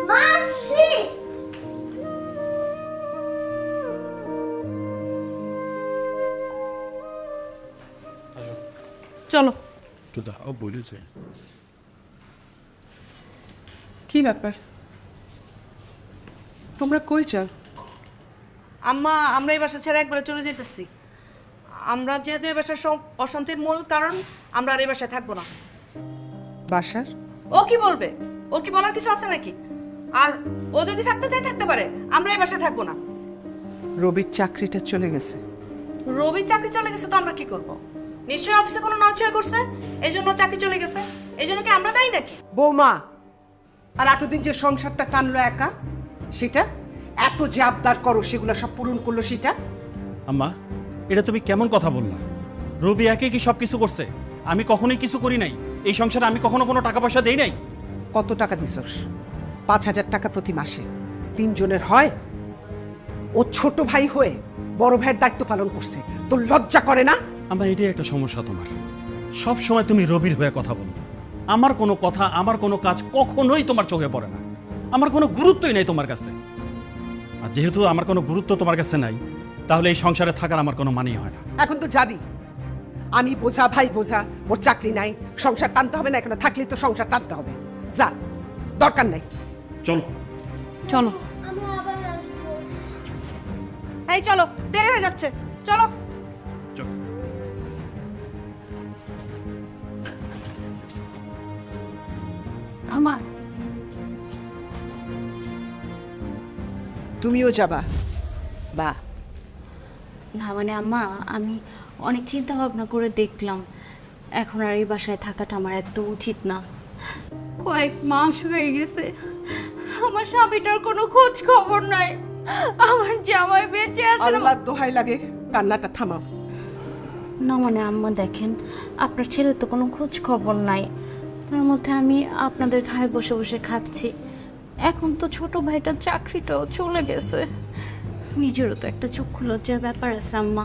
মা, আসছি। চলো। তো দাও, বলেছে। কি ব্যাপার, তোমরা কই যাও? আম্মা, আমরা এই বাসা ছেড়ে একবারে চলে যেতেছি। আমরা যেহেতু এই বাসার সব অশান্তির মূল কারণ, আমরা আর এই বাসায় থাকবো না। বাসার? ও কি বলবে? ওর কি বলার কিছু আছে নাকি? আর ও যদি থাকতে চায় থাকতে পারে, আমরা এই বাসায় থাকবো না। রবির চাকরিটা চলে গেছে। রবির চাকরি চলে গেছে তো আমরা কি করব? নিশ্চয়ই অফিসে কোনো নড়চড় করছে, এই জন্য চাকরি চলে গেছে। এই জন্য কি আমরা দায়ী নাকি? বৌমা, আর এতদিন যে সংসারটা টানলো একা, সেটা এত যে আবদার করো সেগুলো সব পূরণ করলো সেটা? আম্মা, এটা তুমি কেমন কথা বললা? রবি একে কি সব কিছু করছে? আমি কখনোই কিছু করি নাই। এই সংসারে আমি কখনো কোনো টাকা পয়সা দেই নাই। কত টাকা দিছস? 5,000 টাকা প্রতি মাসে। 3 জনের হয়? ও ছোট ভাই হয়ে বড় ভাইয়ের দায়িত্ব পালন করছে, তোর লজ্জা করে না? আম্মা, এটাই একটা সমস্যা তোমার। সব সময় তুমি রবির হয়ে কথা বলো। আমার কোনো কথা, আমার কোনো কাজ কখনোই তোমার চোখে পড়ে না। আমার কোনো গুরুত্বই নাই তোমার কাছে। আর যেহেতু আমার কোনো গুরুত্ব তোমার কাছে নাই, তাহলে এই সংসারে থাকার আমার কোনো মানেই হয় না। এখন তো যাবি। আমি বোঝা, ভাই বোঝা, ওর চাকরি নাই, সংসার টানতে হবে না। এখানে থাকলে তো সংসার টানতে হবে। যা, দরকার নাই। চলো চলো। আমরা আবার আসবো। এই চলো, দেরি হয়ে যাচ্ছে, চলো। আমার তুমিও যাবা? বা না মানে আম্মা, আমি অনেক চিন্তা ভাবনা করে দেখলাম এখন আর এই বাসায় থাকাটা আমার একদম উচিত না। কয়েক মাস হয়ে গেছে আমার স্বামীটার কোনো খোঁজ খবর নাই। আমার জামাই বেঁচে আছে না। আল্লাহ দোহাই লাগে, কান্নাটা থামাও। না মানে আম্মা দেখেন, আপনার ছেলের তো কোনো খোঁজ খবর নাই। তার মধ্যে আমি আপনাদের ঘরে বসে বসে খাচ্ছি। এখন তো ছোট ভাইটার চাকরিটাও চলে গেছে। নিজেরও তো একটা চক্ষু লজ্জার ব্যাপার আছে আম্মা।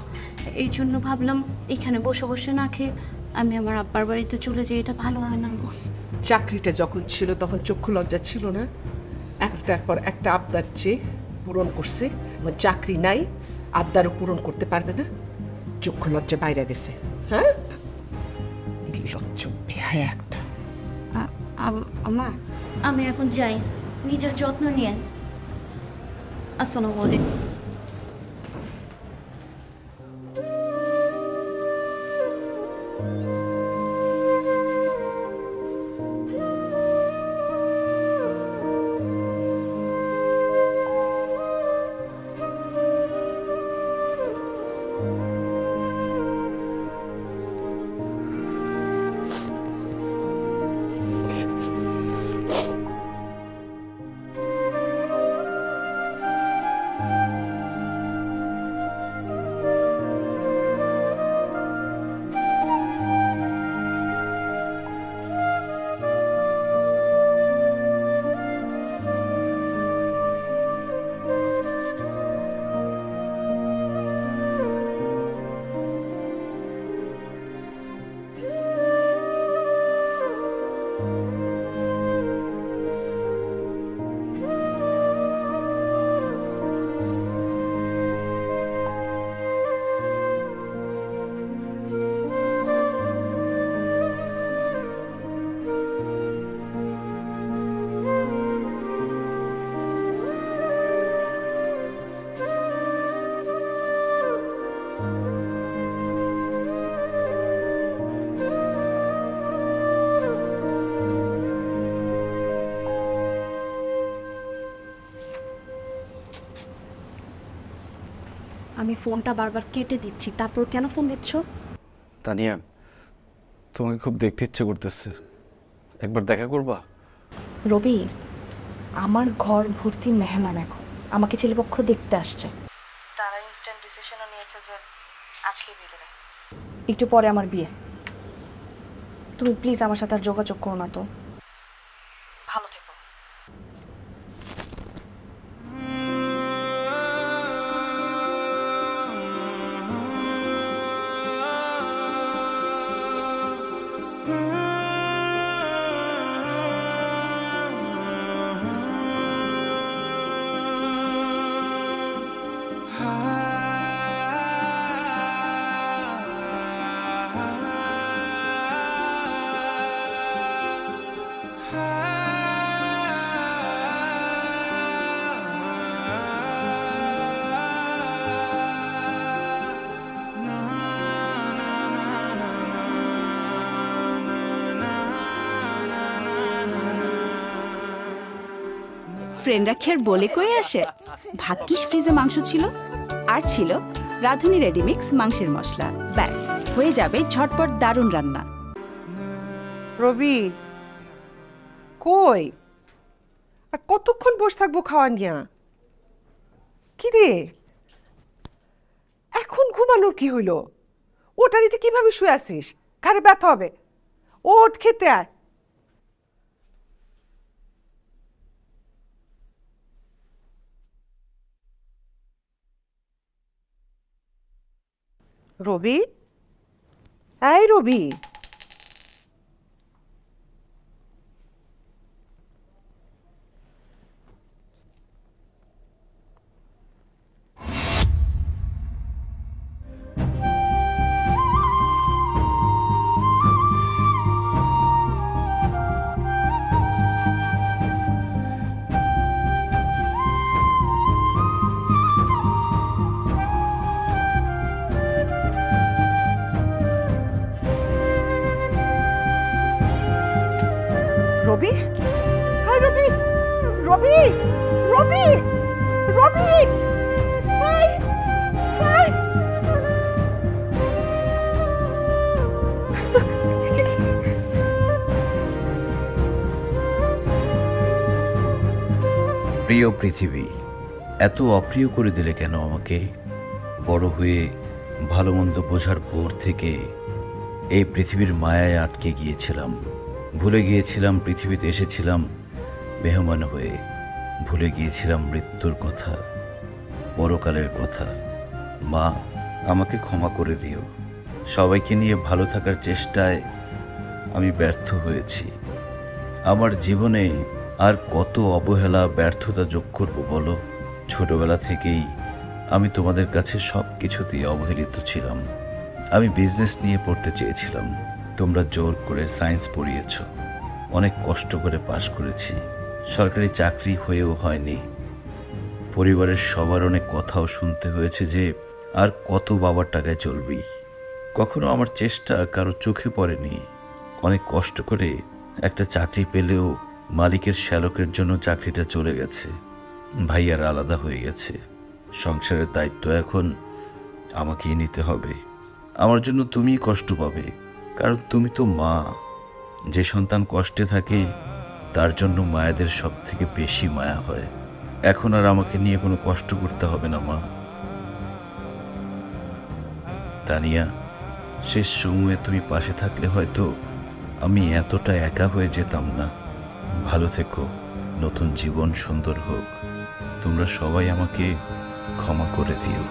এই জন্য ভাবলাম এখানে বসে বসে না খেয়ে আমি আমার আব্বার বাড়িতে চলে যাই, এটা ভালো হয় না আম্মা? চাকরিটা যখন ছিল তখন চক্ষু লজ্জা ছিল না? একটার পর একটা আবদার চেয়ে পূরণ করছে। আমার চাকরি নাই, আবদারও পূরণ করতে পারবে না, চক্ষু লজ্জা বাইরে গেছে। হ্যাঁ, লজ্জা বেহায়া একটা। আম্মা, আমি এখন যাই, নিজের যত্ন নিয়ে। আসসালামু আলাইকুম। আমি ফোনটা বারবার কেটে দিচ্ছি, তারপর কেন ফোন দিচ্ছ? তানিয়া, তোমাকে খুব দেখতে ইচ্ছে করতেছে, একবার দেখা করবা? রবি, আমার ঘর ভর্তি মেহমান, এখন আমাকে ছেলেপক্ষ দেখতে আসছে। তারা ইনস্ট্যান্ট ডিসিশনও নিয়েছে যে আজকে বিয়ে দেবে। একটু পরে আমার বিয়ে। তুমি প্লিজ আমার সাথে আর যোগাযোগ করো না তো। ভালো থেকো। ফ্রেন্ডরা খের বলে কয়ে আসে, ভাগ্যিস ফ্রিজে মাংস ছিল, আর ছিল রাঁধুনি রেডিমিক্স মাংসের মশলা। ব্যাস, হয়ে যাবে ঝটপট দারুণ রান্না। রবি কই? আর কতক্ষণ বসে থাকবো খাওয়া নিয়া? কি রে, এখন ঘুমানোর কি হইলো? ওটারিতে কিভাবে শুয়ে আসিস? ঘাড়ে ব্যথা হবে। ওঠ, খেতে আয়। রবি, এই রবি, রবি, হাই রবি, রবি, রবি, রবি, হাই, হাই। প্রিয় পৃথিবী, এত অপ্রিয় করে দিলে কেন আমাকে? বড় হয়ে ভালো মন্দ বোঝার পর থেকে এই পৃথিবীর মায়ায় আটকে গিয়েছিলাম। ভুলে গিয়েছিলাম পৃথিবীতে এসেছিলাম মেহমান হয়ে। ভুলে গিয়েছিলাম মৃত্যুর কথা, পরকালের কথা। মা, আমাকে ক্ষমা করে দিও। সবাইকে নিয়ে ভালো থাকার চেষ্টায় আমি ব্যর্থ হয়েছি। আমার জীবনে আর কত অবহেলা, ব্যর্থতা যোগ করব বলো? ছোটবেলা থেকেই আমি তোমাদের কাছে সব কিছুতেই অবহেলিত ছিলাম। আমি বিজনেস নিয়ে পড়তে চেয়েছিলাম, তোমরা জোর করে সায়েন্স পড়িয়েছ। অনেক কষ্ট করে পাশ করেছি, সরকারি চাকরি হয়েও হয়নি। পরিবারের সবার অনেক কথাও শুনতে হয়েছে যে আর কত বাবার টাকায় চলবি। কখনো আমার চেষ্টা কারো চোখে পড়েনি। অনেক কষ্ট করে একটা চাকরি পেলেও মালিকের শ্যালকের জন্য চাকরিটা চলে গেছে। ভাইয়ার আলাদা হয়ে গেছে। সংসারের দায়িত্ব এখন আমাকেই নিতে হবে। আমার জন্য তুমিই কষ্ট পাবে, কারণ তুমি তো মা। যে সন্তান কষ্টে থাকে তার জন্য মায়েদের সব থেকে বেশি মায়া হয়। এখন আর আমাকে নিয়ে কোনো কষ্ট করতে হবে না মা। তানিয়া, শেষ সময়ে তুমি পাশে থাকলে হয়তো আমি এতটা একা হয়ে যেতাম না। ভালো থেকো, নতুন জীবন সুন্দর হোক। তোমরা সবাই আমাকে ক্ষমা করে দিও।